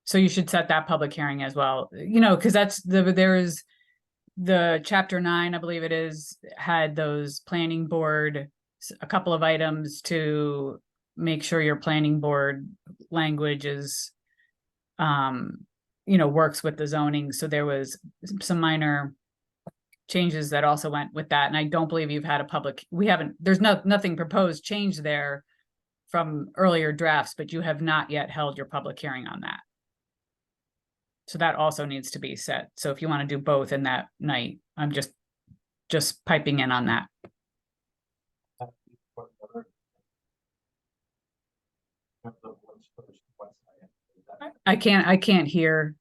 L: So you should set that public hearing as well, you know, because there is the chapter 9, I believe it is, had those planning board, a couple of items to make sure your planning board language is, you know, works with the zoning. So there was some minor changes that also went with that. And I don't believe you've had a public, there's nothing proposed change there from earlier drafts, but you have not yet held your public hearing on that. So that also needs to be set. So if you want to do both in that night, I'm just piping in on that. I can't hear.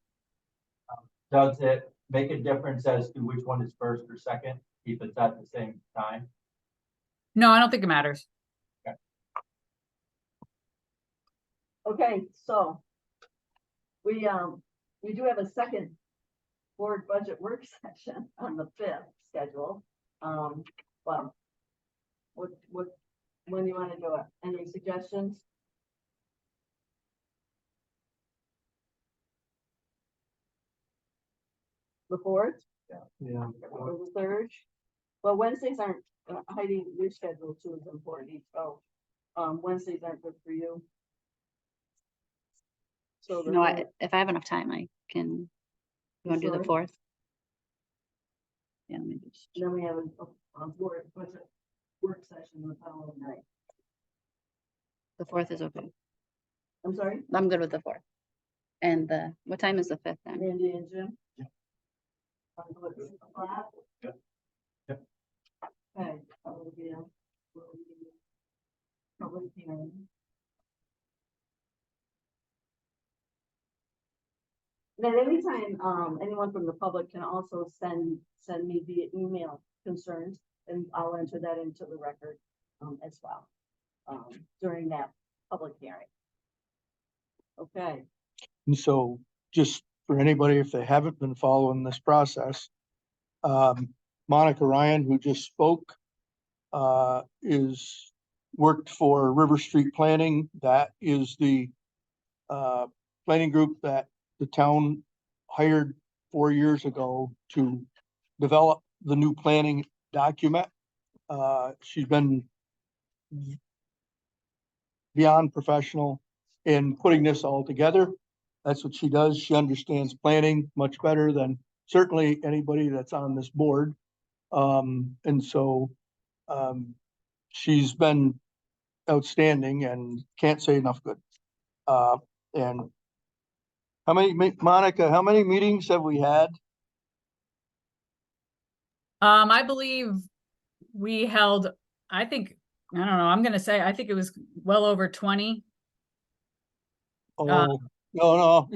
I: Does it make a difference as to which one is first or second, if it's at the same time?
L: No, I don't think it matters.
A: Okay, so we do have a second board budget work session on the 5th scheduled. Well, when do you want to do it? Any suggestions? The 4th
K: Yeah.
A: or the 3rd? Well, Wednesdays aren't, Heidi, your schedule too is important, so, Wednesdays aren't good for you. So the
B: No,
A: third-
B: if I have enough time, I can, you want to do the
A: sure?
B: 4th? Yeah, let me just.
A: Then we have a board budget work session the following night.
B: The 4th is okay.
A: I'm sorry,
B: I'm good with the 4th. And what time is the 5th then?
A: Randy and Jim?
I: Yep. Yep.
A: Okay. That will be a public hearing. And at any time, anyone from the public can also send me via email concerns, and I'll enter that into the record, as well, during that public hearing. Okay,
C: And so just for anybody, if they haven't been following this process, Monica Ryan, who just spoke, is worked for River Street Planning. That is the planning group that the town hired 4 years ago to develop the new planning document. She's been beyond professional in putting this all together. That's what she does. She understands planning much better than certainly anybody that's on this board. And so she's been outstanding and can't say enough good. And Monica, how many meetings have we had?
L: I believe we held, I think, I don't know, I'm gonna say, I think it was well over 20.
C: Oh, no,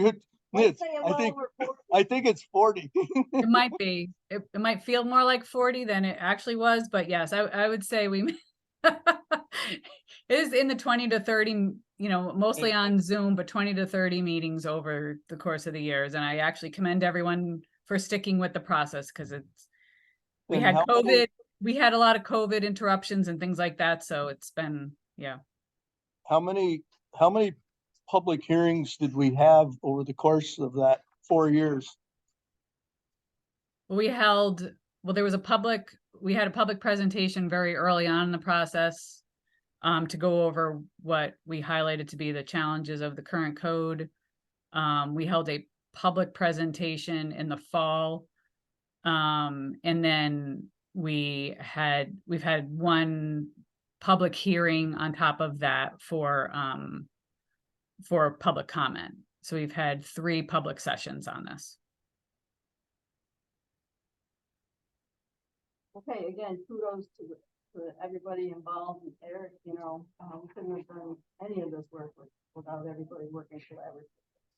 A: let's say
C: I
A: well
C: think,
A: over 40.
C: I think it's 40.
L: It might be, it might feel more like 40 than it actually was, but yes, I would say we it is in the 20 to 30, you know, mostly on Zoom, but 20 to 30 meetings over the course of the years. And I actually commend everyone for sticking with the process, because we
C: And
L: had
C: how
L: COVID,
C: many-
L: we had a lot of COVID interruptions and things like that. So it's been, yeah.
C: How many public hearings did we have over the course of that 4 years?
L: We held, well, we had a public presentation very early on in the process to go over what we highlighted to be the challenges of the current code. We held a public presentation in the fall. And then we've had one public hearing on top of that for public comment. So we've had 3 public sessions on this.
A: Okay, again, kudos to everybody involved, and Eric, you know, we couldn't have done any of this work without everybody working collaboratively.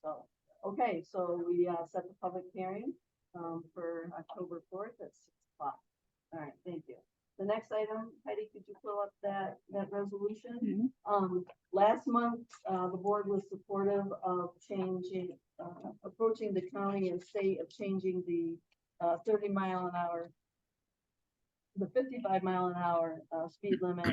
A: So, okay, so we set the public hearing for October 4th at 6 o'clock. All right, thank you. The next item, Heidi, could you pull up that resolution? Last month, the board was supportive of changing, approaching the county and state of changing the 30-mile-an-hour the 55 mile an hour, speed limit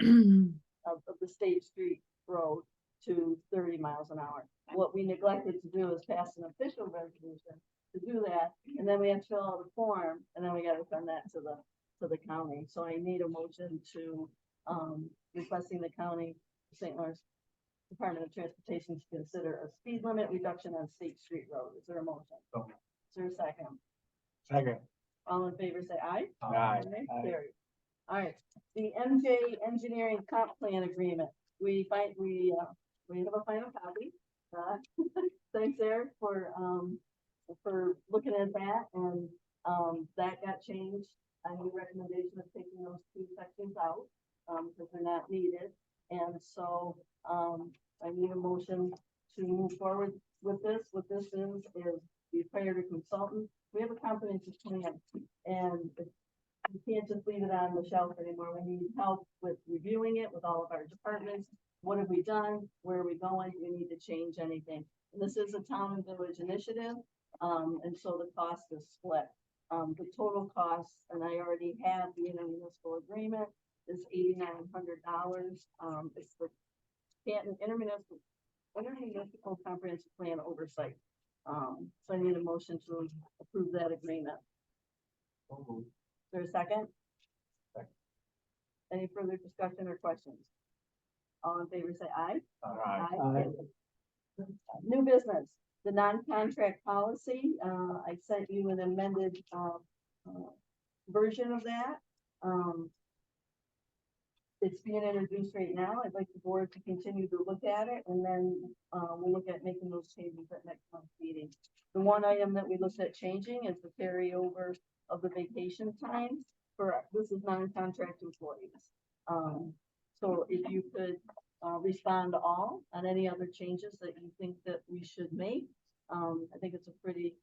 A: of the State Street Road to 30 miles an hour. What we neglected to do is pass an official resolution to do that, and then we have to fill out a form, and then we gotta send that to the county. So I need a motion to, requesting the county, St. Lawrence Department of Transportation to consider a speed limit reduction on State Street Road. Is there a motion?
K: So.
A: Is there a second?
K: Second.
A: All in favor, say aye.
K: Aye.
A: Carried. All right, the MJ Engineering Comp Plan Agreement, we have a final copy. Thanks, Eric, for looking at that, and, that got changed. I need recommendation of taking those two sections out, because they're not needed. And so, I need a motion to move forward with this. What this is we hired a consultant. We have a comprehensive plan, and we can't just leave it on the shelf anymore. We need help with reviewing it with all of our departments. What have we done? Where are we going? Do we need to change anything? And this is a town and village initiative, and so the cost is split. The total cost, and I already have the intermunicipal agreement, is $8,900. It's the Canton intermunicipal comprehensive plan oversight. So I need a motion to approve that agreement. Is there a second?
K: Second.
A: Any further discussion or questions? All in favor, say aye.
K: Aye.
A: New business, the non-contract policy, I sent you an amended, version of that. It's being introduced right now. I'd like the board to continue to look at it, and then, we'll look at making those changes at next month's meeting. The one item that we looked at changing is the carryover of the vacation time this is non-contract employees. So if you could, respond to all on any other changes that you think that we should make. I think it's a pretty,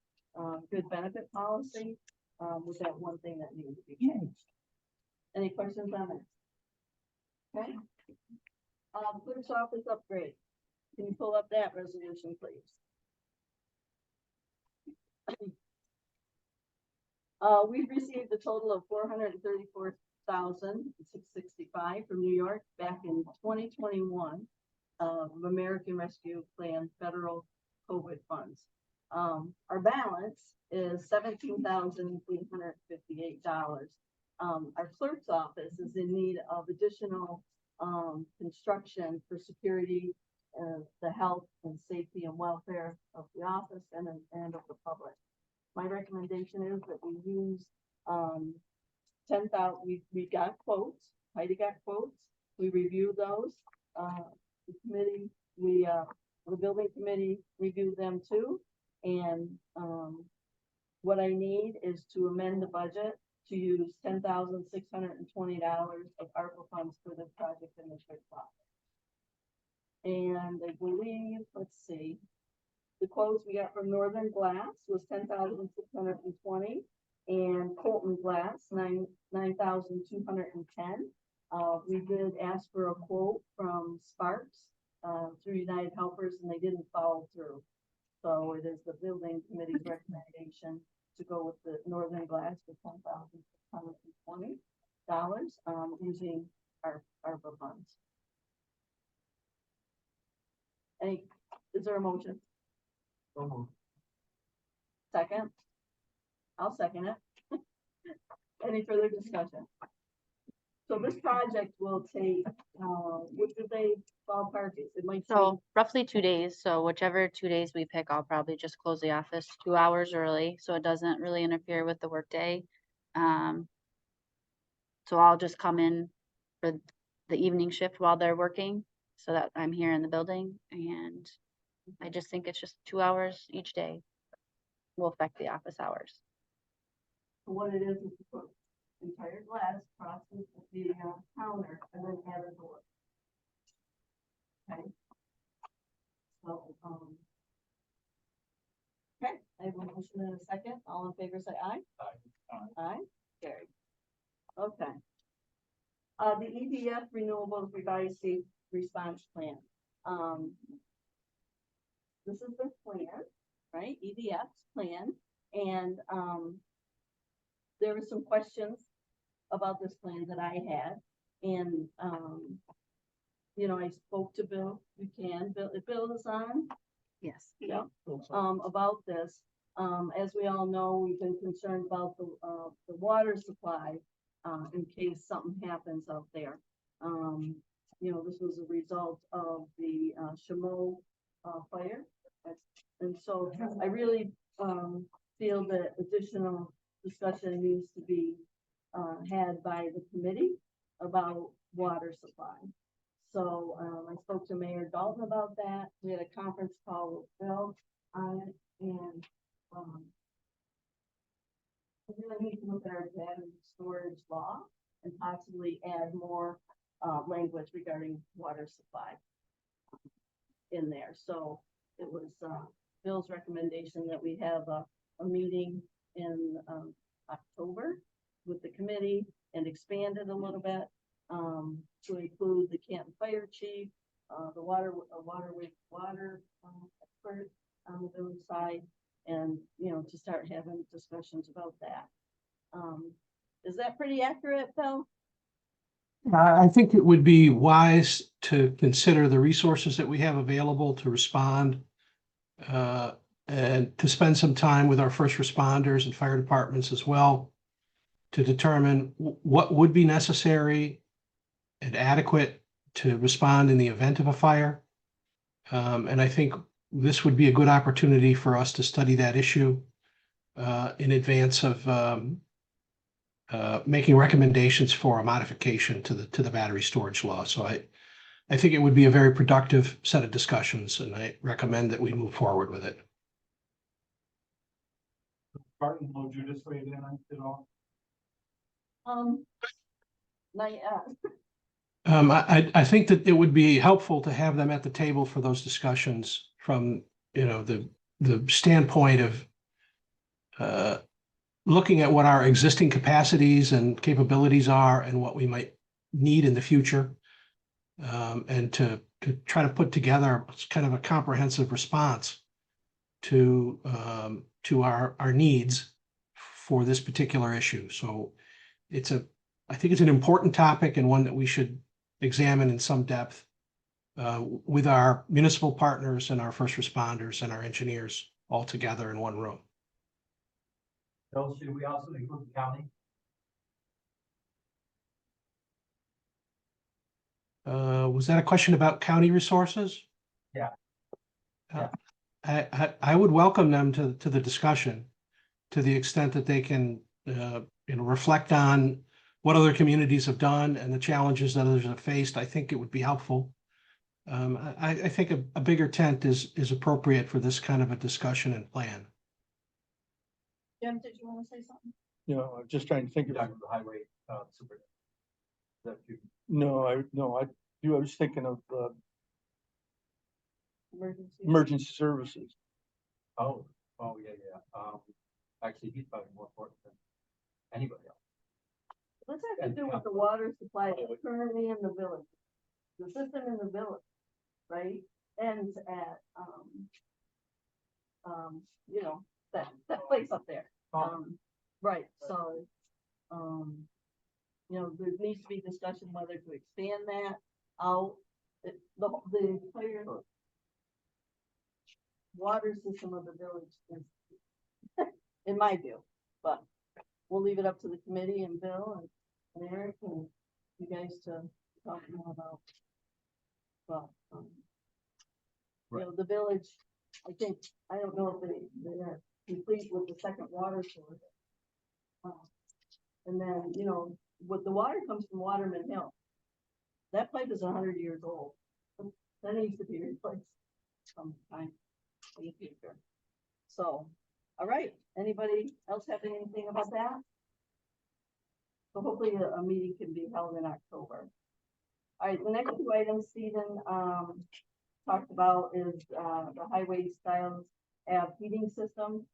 A: good benefit policy, with that one thing that needs to be changed. Any questions on it? Okay. Clerk's office upgrade. Can you pull up that resolution, please? We've received a total of $434,665 from New York back in 2021 of American Rescue Plan federal COVID funds. Our balance is $17,358. Our clerk's office is in need of additional construction for security, the health and safety and welfare of the office and of the public. My recommendation is that we use 10,000. We got quotes. Heidi got quotes. We reviewed those. The committee, the building committee reviewed them too. And what I need is to amend the budget to use $10,620 of ARPA funds for this project in the clerk's office. And I believe, let's see, the quotes we got from Northern Glass was $10,620, and Colton Glass $9,210. We did ask for a quote from Sparks through United Helpers, and they didn't follow through. So it is the building committee's recommendation to go with the Northern Glass for $10,620, using our ARPA funds. Is there a motion? Second? I'll second it. Any further discussion? So this project will take, what do they ballpark it? It might take,
B: So roughly 2 days. So whichever 2 days we pick, I'll probably just close the office 2 hours early, so it doesn't really interfere with the workday. So I'll just come in for the evening shift while they're working, so that I'm here in the building, and I just think it's just 2 hours each day will affect the office hours.
A: what it is to put entire glass across the counter and then add a door. Okay. So, okay, I have a motion in a second. All in favor, say aye. Aye, carried. Okay. The EDF Renewables Revised Safe Response Plan. This is the plan, right? EDF's plan, and there were some questions about this plan that I had. And, you know, I spoke to Bill Buchanan. Bill is on.
B: Yes.
A: Yeah, about this. As we all know, we've been concerned about the water supply, in case something happens out there. You know, this was a result of the, Chameau, fire. And so I really, feel that additional discussion needs to be, had by the committee about water supply. So, I spoke to Mayor Dalton about that. We had a conference call with Bill on it, and, we really need to look at our battery storage law and possibly add more, language regarding water supply in there. So it was, Bill's recommendation that we have a meeting in, October with the committee and expand it a little bit, to include the Canton Fire Chief, the water expert on the village side, and, you know, to start having discussions about that. Is that pretty accurate, Phil?
K: I think it would be wise to consider the resources that we have available to respond, and to spend some time with our first responders and fire departments as well, to determine what would be necessary and adequate to respond in the event of a fire. And I think this would be a good opportunity for us to study that issue, in advance of, making recommendations for a modification to the battery storage law. So I think it would be a very productive set of discussions, and I recommend that we move forward with it.
J: Barton, would you just weigh in on it all?
A: Not yet.
K: I think that it would be helpful to have them at the table for those discussions from, you know, the standpoint of looking at what our existing capacities and capabilities are and what we might need in the future. And to try to put together kind of a comprehensive response to our needs for this particular issue. So I think it's an important topic and one that we should examine in some depth, with our municipal partners and our first responders and our engineers all together in one room.
J: Bill, should we also include the county?
K: Was that a question about county resources?
J: Yeah.
K: I would welcome them to the discussion, to the extent that they can, reflect on what other communities have done and the challenges that others have faced. I think it would be helpful. I think a bigger tent is appropriate for this kind of a discussion and plan.
A: Jim, did you want to say something?
C: You know, I'm just trying to think of,
J: The highway, super. That you,
C: no, I was thinking of,
A: Emergency.
C: emergency services.
J: oh, yeah. Actually, he's probably more important than anybody else.
A: What's that to do with the water supply that's currently in the village? The system in the village, right, ends at, you know, that place up there. Right, so, you know, there needs to be discussion whether to expand that out. The entire water system of the village is, in my view, but we'll leave it up to the committee and Bill and Eric and you guys to talk more about. But, you know, the village, I don't know if they're complete with the second water source. And then, you know, the water comes from Waterman Hill. That pipe is 100 years old. That needs to be replaced sometime in the future. So, all right, anybody else have anything about that? So hopefully a meeting can be held in October. All right, the next two items Stephen talked about is the highway styles heating system.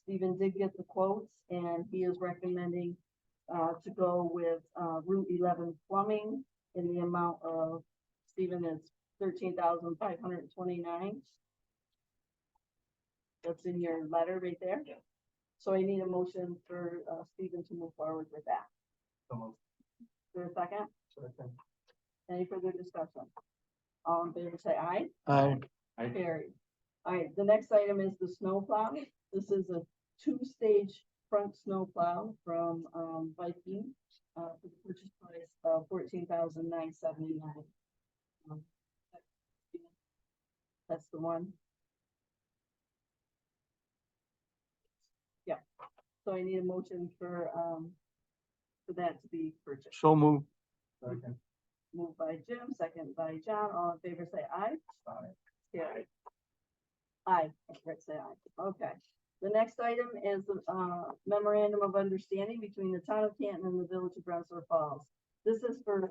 A: Stephen did get the quotes and he is recommending to go with Route 11 plumbing in the amount of, Stephen, is $13,529. That's in your letter right there. So I need a motion for Stephen to move forward with that. Is there a second? Any further discussion? All in favor, say aye.
C: I,
A: Carried. All right, the next item is the snow plow. This is a two-stage front snow plow from, Viking, for the purchase price of $14,979. That's the one. Yeah, so I need a motion for that to be purchased.
C: so move.
A: Moved by Jim, second by John, all in favor, say aye. Carried. Aye, Rick, say aye. Okay. The next item is the memorandum of understanding between the town of Canton and the village of Rensselaer Falls. This is for,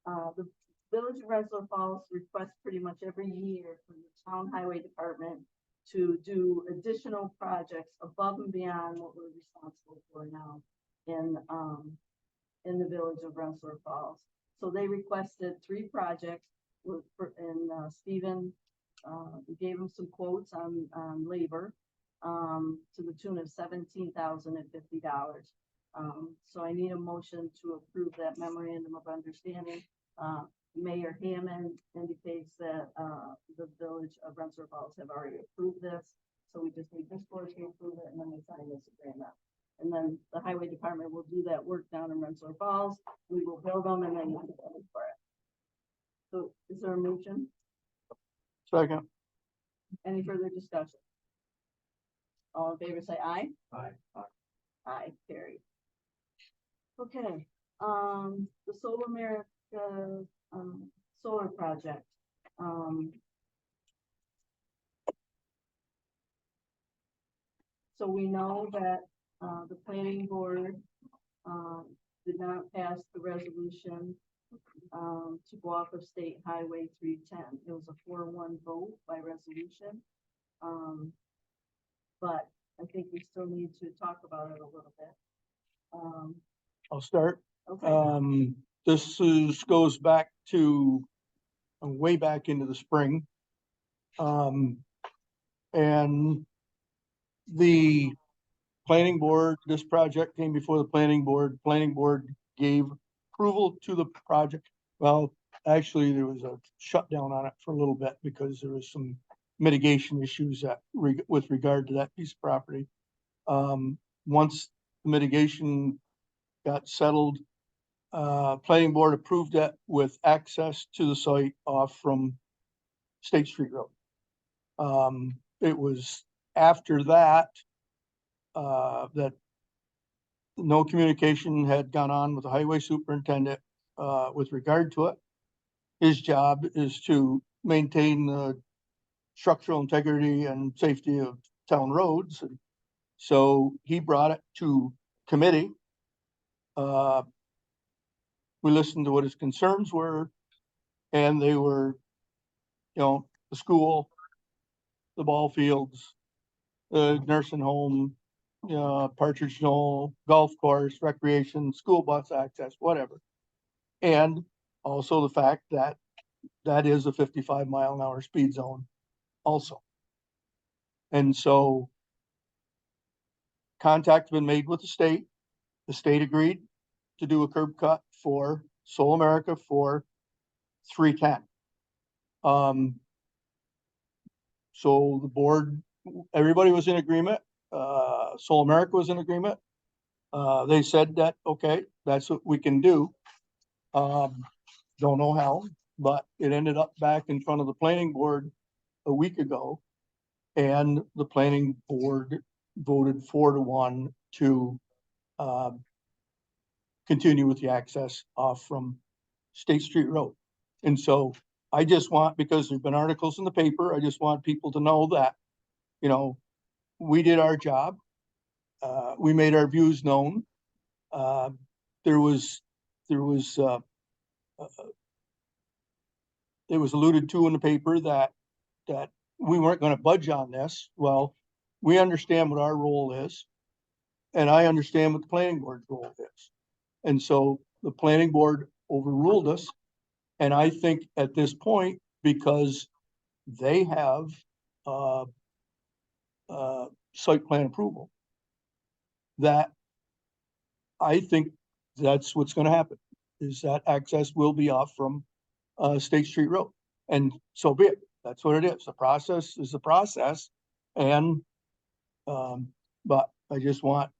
A: the village of Rensselaer Falls requests pretty much every year from the town highway department to do additional projects above and beyond what we're responsible for now in the village of Rensselaer Falls. So they requested 3 projects and Stephen, we gave him some quotes on labor, to the tune of $17,050. So I need a motion to approve that memorandum of understanding. Mayor Hammond indicates that, the village of Rensselaer Falls have already approved this. So we just need this board to approve it and then we sign this agreement. And then the highway department will do that work down in Rensselaer Falls. We will build them and then we'll get ready for it. So is there a motion?
C: Second.
A: Any further discussion? All in favor, say aye.
C: Aye.
A: Aye, carried. Okay, the Solar America, solar project. So we know that, the planning board, did not pass the resolution, to go off of State Highway 310. It was a 4-1 vote by resolution. But I think we still need to talk about it a little bit.
C: I'll start.
A: Okay,
C: This goes back to way back into the spring. And the planning board, this project came before the planning board gave approval to the project. Well, actually, there was a shutdown on it for a little bit because there was some mitigation issues that with regard to that piece of property. Once the mitigation got settled, planning board approved it with access to the site off from State Street Road. It was after that, that no communication had gone on with the highway superintendent, with regard to it. His job is to maintain the structural integrity and safety of town roads. And so he brought it to committee. We listened to what his concerns were, and they were, the school, the ball fields, the nursing home, Partridge Knoll, golf course, recreation, school bus access, whatever. And also the fact that that is a 55-mile-an-hour speed zone also. And so contact been made with the state. The state agreed to do a curb cut for Soul America for 310. So the board, everybody was in agreement. Soul America was in agreement. They said that, okay, that's what we can do. Don't know how, but it ended up back in front of the planning board a week ago. And the planning board voted 4-1 to continue with the access off from State Street Road. And so I just want, because there's been articles in the paper, I just want people to know that, we did our job. We made our views known. It was alluded to in the paper that we weren't going to budge on this. Well, we understand what our role is, and I understand what the planning board's role is. And so the planning board overruled us. And I think at this point, because they have site plan approval, that I think that's what's gonna happen, is that access will be off from State Street Road. And so be it. That's what it is. The process is the process. And but I just want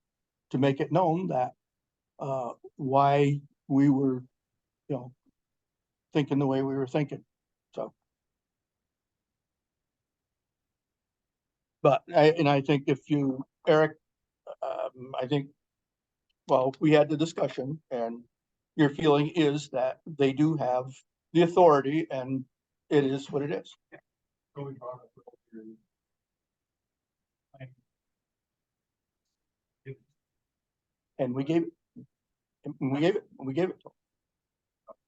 C: to make it known that why we were, thinking the way we were thinking. So. But I think if you, Eric, I think, well, we had the discussion and your feeling is that they do have the authority and it is what it is.
H: Going on it earlier.
C: And we gave it. And we gave it to them.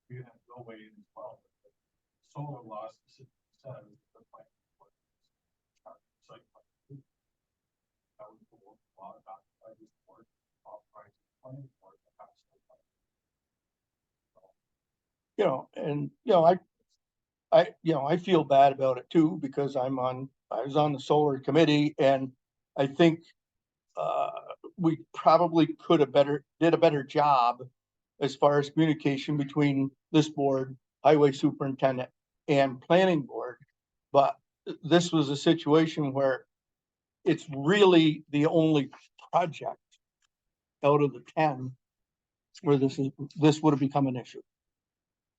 H: We have no way in as well. Solar law specifically says the plan. Site plan. That was the law adopted by this board, authorized planning board to have site plan.
C: And I feel bad about it too, because I was on the solar committee and I think we probably did a better job as far as communication between this board, highway superintendent and planning board. But this was a situation where it's really the only project out of the 10 where this would have become an issue.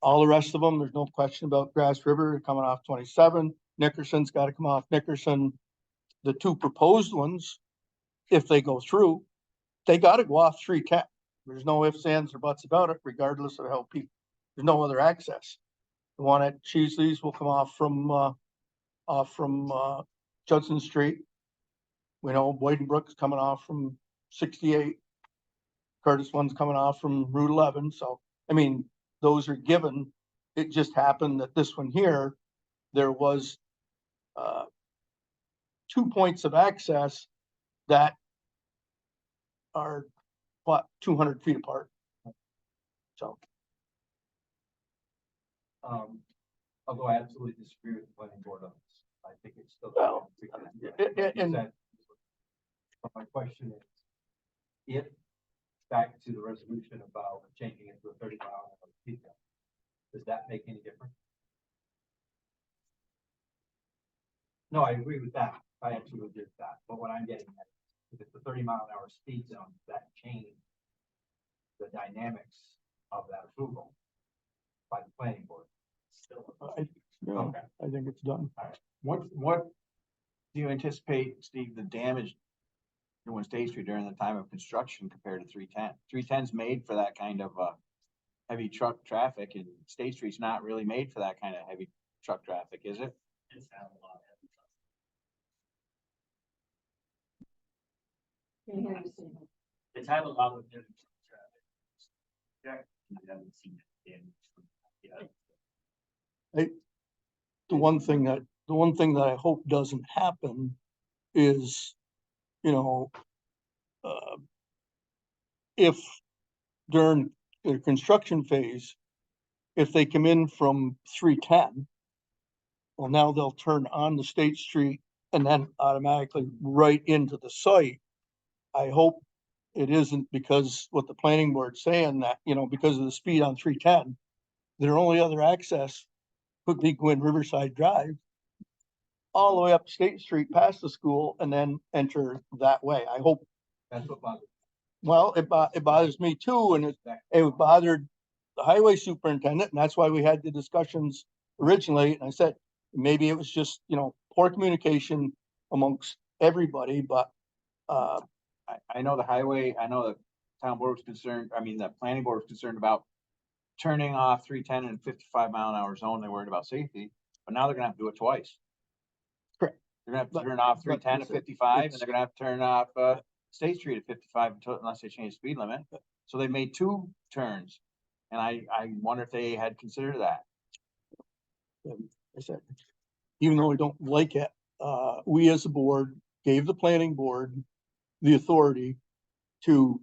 C: All the rest of them, there's no question about Grass River coming off 27. Nickerson's got to come off Nickerson. The two proposed ones, if they go through, they got to go off 310. There's no ifs, ands, or buts about it, regardless of how people, there's no other access. The one at Cheesley's will come off from Judson Street. We know Boydenbrook's coming off from 68. Curtis one's coming off from Route 11. So, I mean, those are given. It just happened that this one here, there was 2 points of access that are 200 feet apart. So.
J: Although I absolutely disagree with the planning board on this, I think it's still.
C: Well,
J: My question is, if back to the resolution about changing it to a 30-mile speed limit, does that make any difference? No, I agree with that. I absolutely agree with that. But what I'm getting at, if it's a 30-mile-an-hour speed zone, that change the dynamics of that approval by the planning board. Okay.
C: I think it's done.
I: What do you anticipate, Steve, the damage doing State Street during the time of construction compared to 310? 310's made for that kind of heavy truck traffic, and State Street's not really made for that kind of heavy truck traffic, is it?
D: It's had a lot of heavy trucks.
A: Can you hear me, Steve?
D: It's had a lot of heavy truck traffic. Yeah. I haven't seen it damage from that yet.
C: The one thing that I hope doesn't happen is, if during the construction phase, if they come in from 310, well, now they'll turn on the State Street and then automatically right into the site. I hope it isn't, because what the planning board's saying that, because of the speed on 310, their only other access would be Gwin Riverside Drive all the way up State Street past the school and then enter that way. I hope.
J: That's what bothers.
C: Well, it bothers me too, and it bothered the highway superintendent, and that's why we had the discussions originally. And I said, maybe it was just, poor communication amongst everybody, but
I: I know the town board was concerned, the planning board was concerned about turning off 310 and 55-mile-an-hour zone. They're worried about safety, but now they're gonna have to do it twice.
C: Correct.
I: They're gonna have to turn off 310 at 55, and they're gonna have to turn off State Street at 55 unless they change the speed limit. So they made 2 turns, and I wonder if they had considered that.
C: I said, even though we don't like it, we as a board gave the planning board the authority to,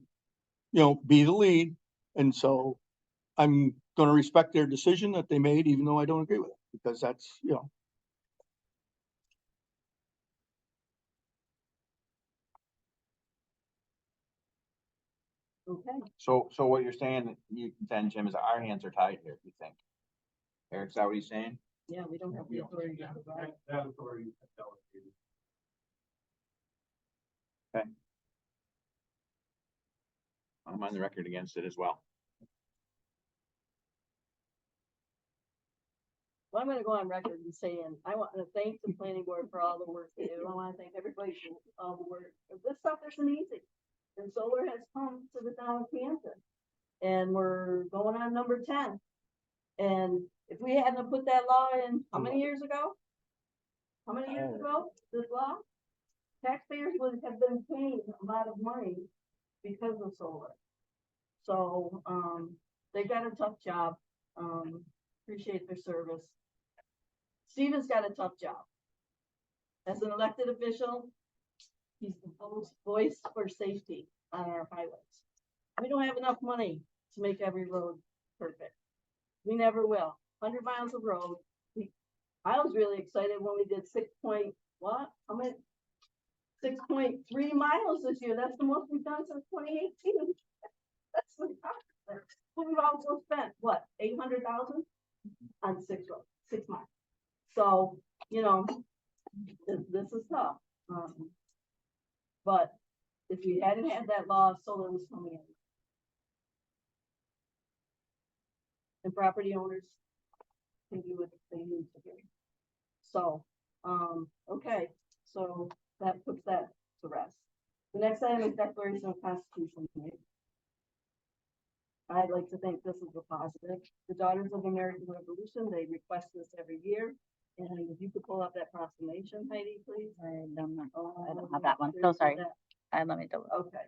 C: be the lead. And so I'm going to respect their decision that they made, even though I don't agree with it, because that's,
A: Okay,
I: So what you're saying, you, then Jim, is our hands are tied here, you think? Eric, is that what he's saying?
A: yeah, we don't have the authority to provide.
J: That authority is delegated.
I: I'm on the record against it as well.
A: Well, I'm gonna go on record and saying, I want to thank the planning board for all the work they do. I want to thank everybody for all the work. This stuff isn't easy. And solar has come to the town of Canton. And we're going on number 10. And if we hadn't put that law in, how many years ago? How many years ago, this law? Taxpayers would have been paying a lot of money because of solar. So, they got a tough job. Appreciate their service. Steven's got a tough job. As an elected official, he's the voice for safety on our highways. We don't have enough money to make every road perfect. We never will. 100 miles of road. I was really excited when we did 6.3 miles this year. That's the most we've done since 2018. That's the but we've also spent what, 800,000 on 6 miles. So, you know, this is tough. But if we hadn't had that law, solar was coming in. And property owners can do what they need to do. So, okay, so that puts that to rest. The next item is declaration of constitution. I'd like to think this is a positive. The Daughters of American Revolution, they request this every year. And if you could pull up that proclamation, Heidi, please.
B: I don't have that one. So sorry. Let me do it.
A: Okay.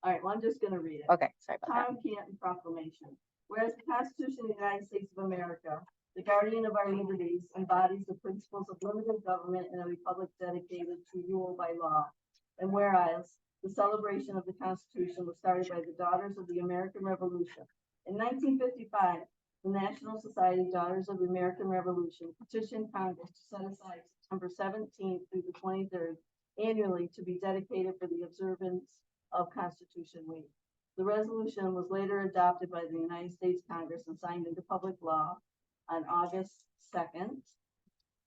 A: All right, well, I'm just gonna read it.
B: Okay, sorry about that.
A: Tom Canton Proclamation. Whereas the Constitution of the United States of America, the guardian of our liberties, embodies the principles of limited government in a republic dedicated to rule by law. And whereas the celebration of the Constitution was started by the Daughters of the American Revolution. In 1955, the National Society Daughters of the American Revolution petitioned Congress to set aside September 17th through the 23rd annually to be dedicated for the observance of Constitution Week. The resolution was later adopted by the United States Congress and signed into public law on August 2nd,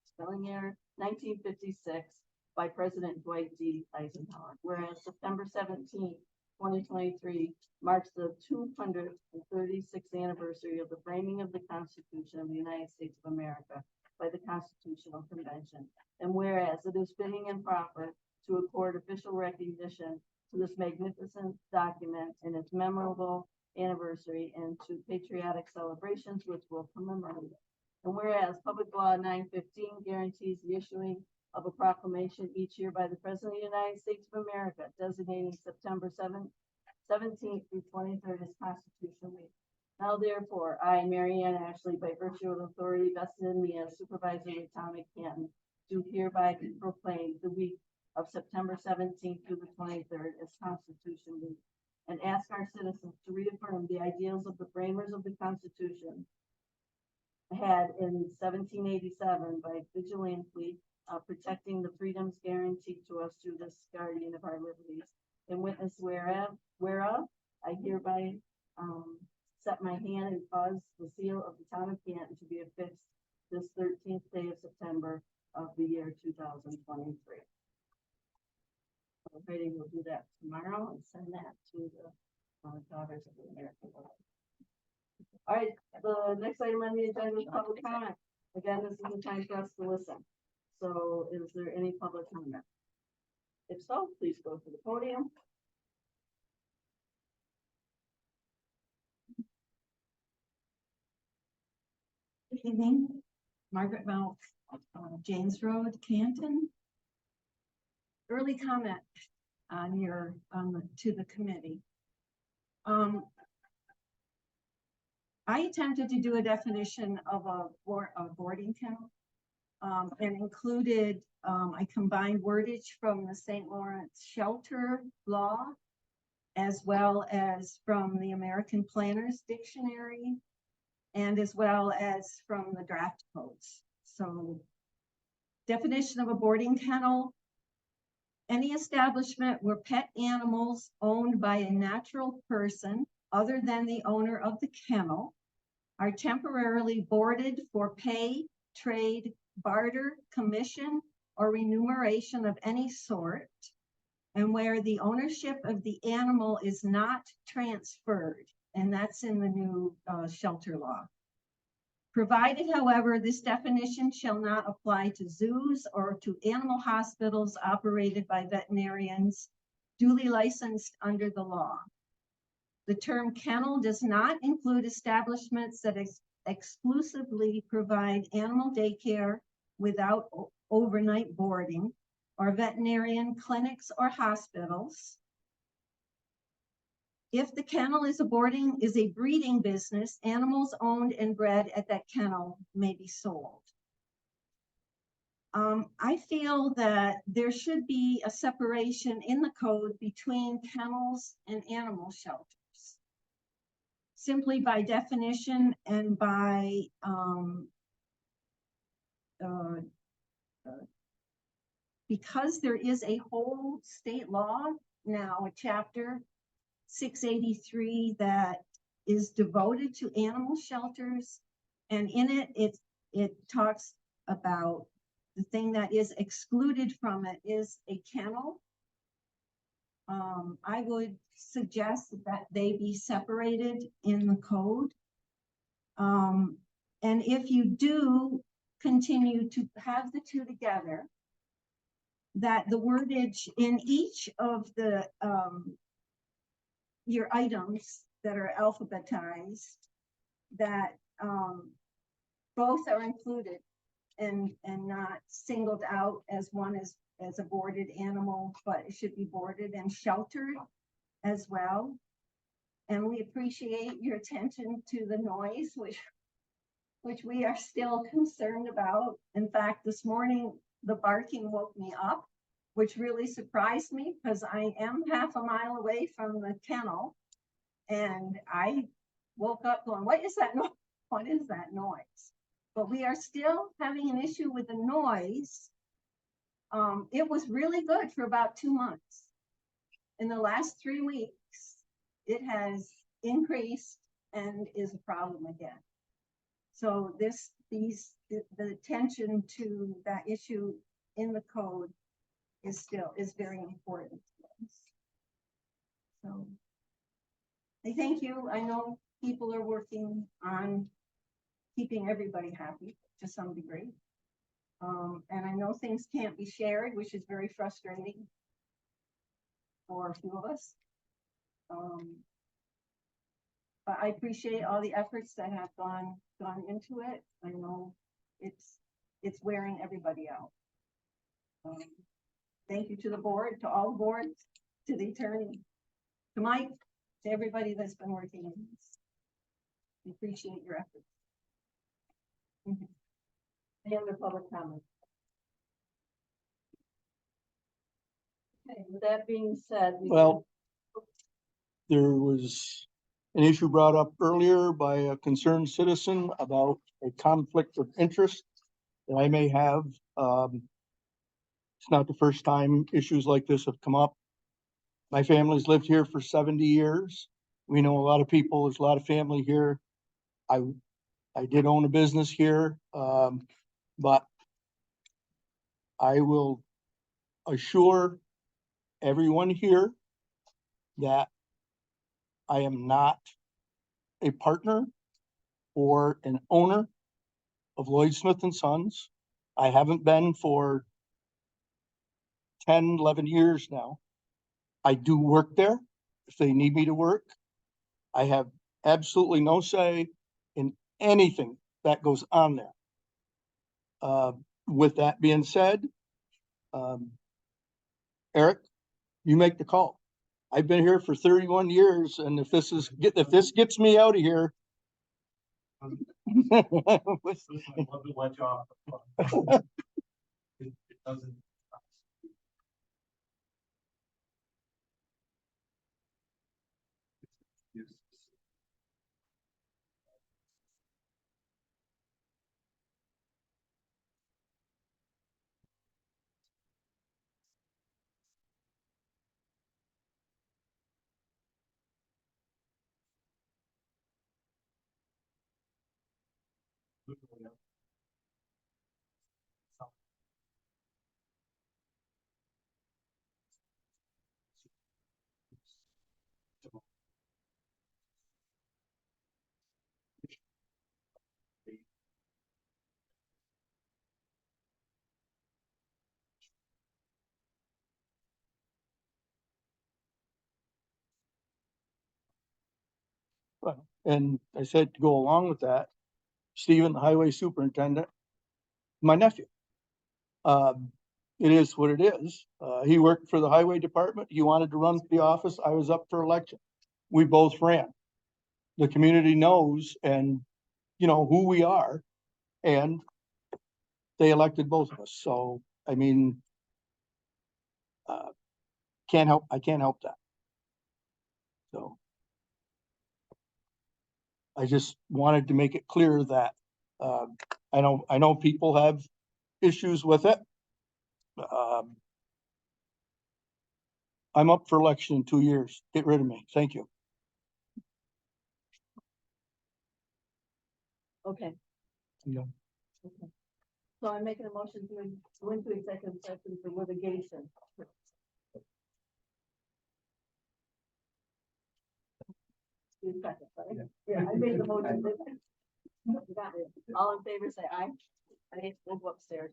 A: spelling error, 1956, by President Dwight D. Eisenhower. Whereas September 17th, 2023 marks the 236th anniversary of the framing of the Constitution of the United States of America by the Constitutional Convention. And whereas it is fitting and proper to accord official recognition to this magnificent document and its memorable anniversary and to patriotic celebrations which will commemorate it. And whereas Public Law 915 guarantees the issuing of a proclamation each year by the President of the United States of America designating September 17th through 23rd as Constitution Week. Now therefore, I, Mary Ann Ashley, by virtue of authority vested in me as supervisor of the town of Canton, do hereby proclaim the week of September 17th through the 23rd as Constitution Week, and ask our citizens to reaffirm the ideals of the framers of the Constitution had in 1787 by vigilantly protecting the freedoms guaranteed to us through this guardian of our liberties. In witness whereof, I hereby set my hand and cause the seal of the town of Canton to be affixed this 13th day of September of the year 2023. Heidi will do that tomorrow and send that to the Daughters of the American Revolution. All right, the next item on the agenda is public comment. Again, this is the time for us to listen. So is there any public comment? If so, please go to the podium.
M: Good evening, Margaret Mount, James Road, Canton. Early comment on to the committee. I attempted to do a definition of a boarding kennel and included, I combined wordage from the St. Lawrence Shelter Law as well as from the American Planners Dictionary and as well as from the draft codes. So definition of a boarding kennel Any establishment where pet animals owned by a natural person other than the owner of the kennel are temporarily boarded for pay, trade, barter, commission, or remuneration of any sort, and where the ownership of the animal is not transferred, and that's in the new shelter law. Provided, however, this definition shall not apply to zoos or to animal hospitals operated by veterinarians duly licensed under the law. The term kennel does not include establishments that exclusively provide animal daycare without overnight boarding, or veterinarian clinics or hospitals. If the kennel is a breeding business, animals owned and bred at that kennel may be sold. I feel that there should be a separation in the code between kennels and animal shelters. Simply by definition and by because there is a whole state law now, a chapter 683 that is devoted to animal shelters, and in it talks about the thing that is excluded from it is a kennel. I would suggest that they be separated in the code. And if you do continue to have the two together, that the wordage in each of the your items that are alphabetized, that both are included and not singled out as one as a boarded animal, but it should be boarded and sheltered as well. And we appreciate your attention to the noise, which we are still concerned about. In fact, this morning, the barking woke me up, which really surprised me because I am half a mile away from the kennel. And I woke up going, what is that noise? What is that noise? But we are still having an issue with the noise. It was really good for about 2 months. In the last 3 weeks, it has increased and is a problem again. So the attention to that issue in the code is very important to us. So I thank you. I know people are working on keeping everybody happy to some degree. And I know things can't be shared, which is very frustrating for a few of us. But I appreciate all the efforts that have gone into it. I know it's wearing everybody out. Thank you to the board, to all boards, to the attorney, to Mike, to everybody that's been working on this. We appreciate your efforts. Any other public comment? Okay, with that being said.
C: Well, there was an issue brought up earlier by a concerned citizen about a conflict of interest that I may have. It's not the first time issues like this have come up. My family's lived here for 70 years. We know a lot of people, there's a lot of family here. I did own a business here, but I will assure everyone here that I am not a partner or an owner of Lloyd Smith and Sons. I haven't been for 10, 11 years now. I do work there if they need me to work. I have absolutely no say in anything that goes on there. With that being said, Eric, you make the call. I've been here for 31 years, and if this gets me out of here.
J: I'd love to let you off. It doesn't.
C: And I said to go along with that, Stephen, the highway superintendent, my nephew. It is what it is. He worked for the highway department. He wanted to run for the office. I was up for election. We both ran. The community knows and, you know, who we are. And they elected both of us. So, I mean, I can't help that. So I just wanted to make it clear that, I know people have issues with it. I'm up for election in 2 years. Get rid of me. Thank you.
A: Okay.
C: Yeah.
A: Okay. So I'm making a motion to go into executive session for litigation. Two seconds, right? Yeah, I made the motion. You got it. All in favor, say aye. I need to go upstairs.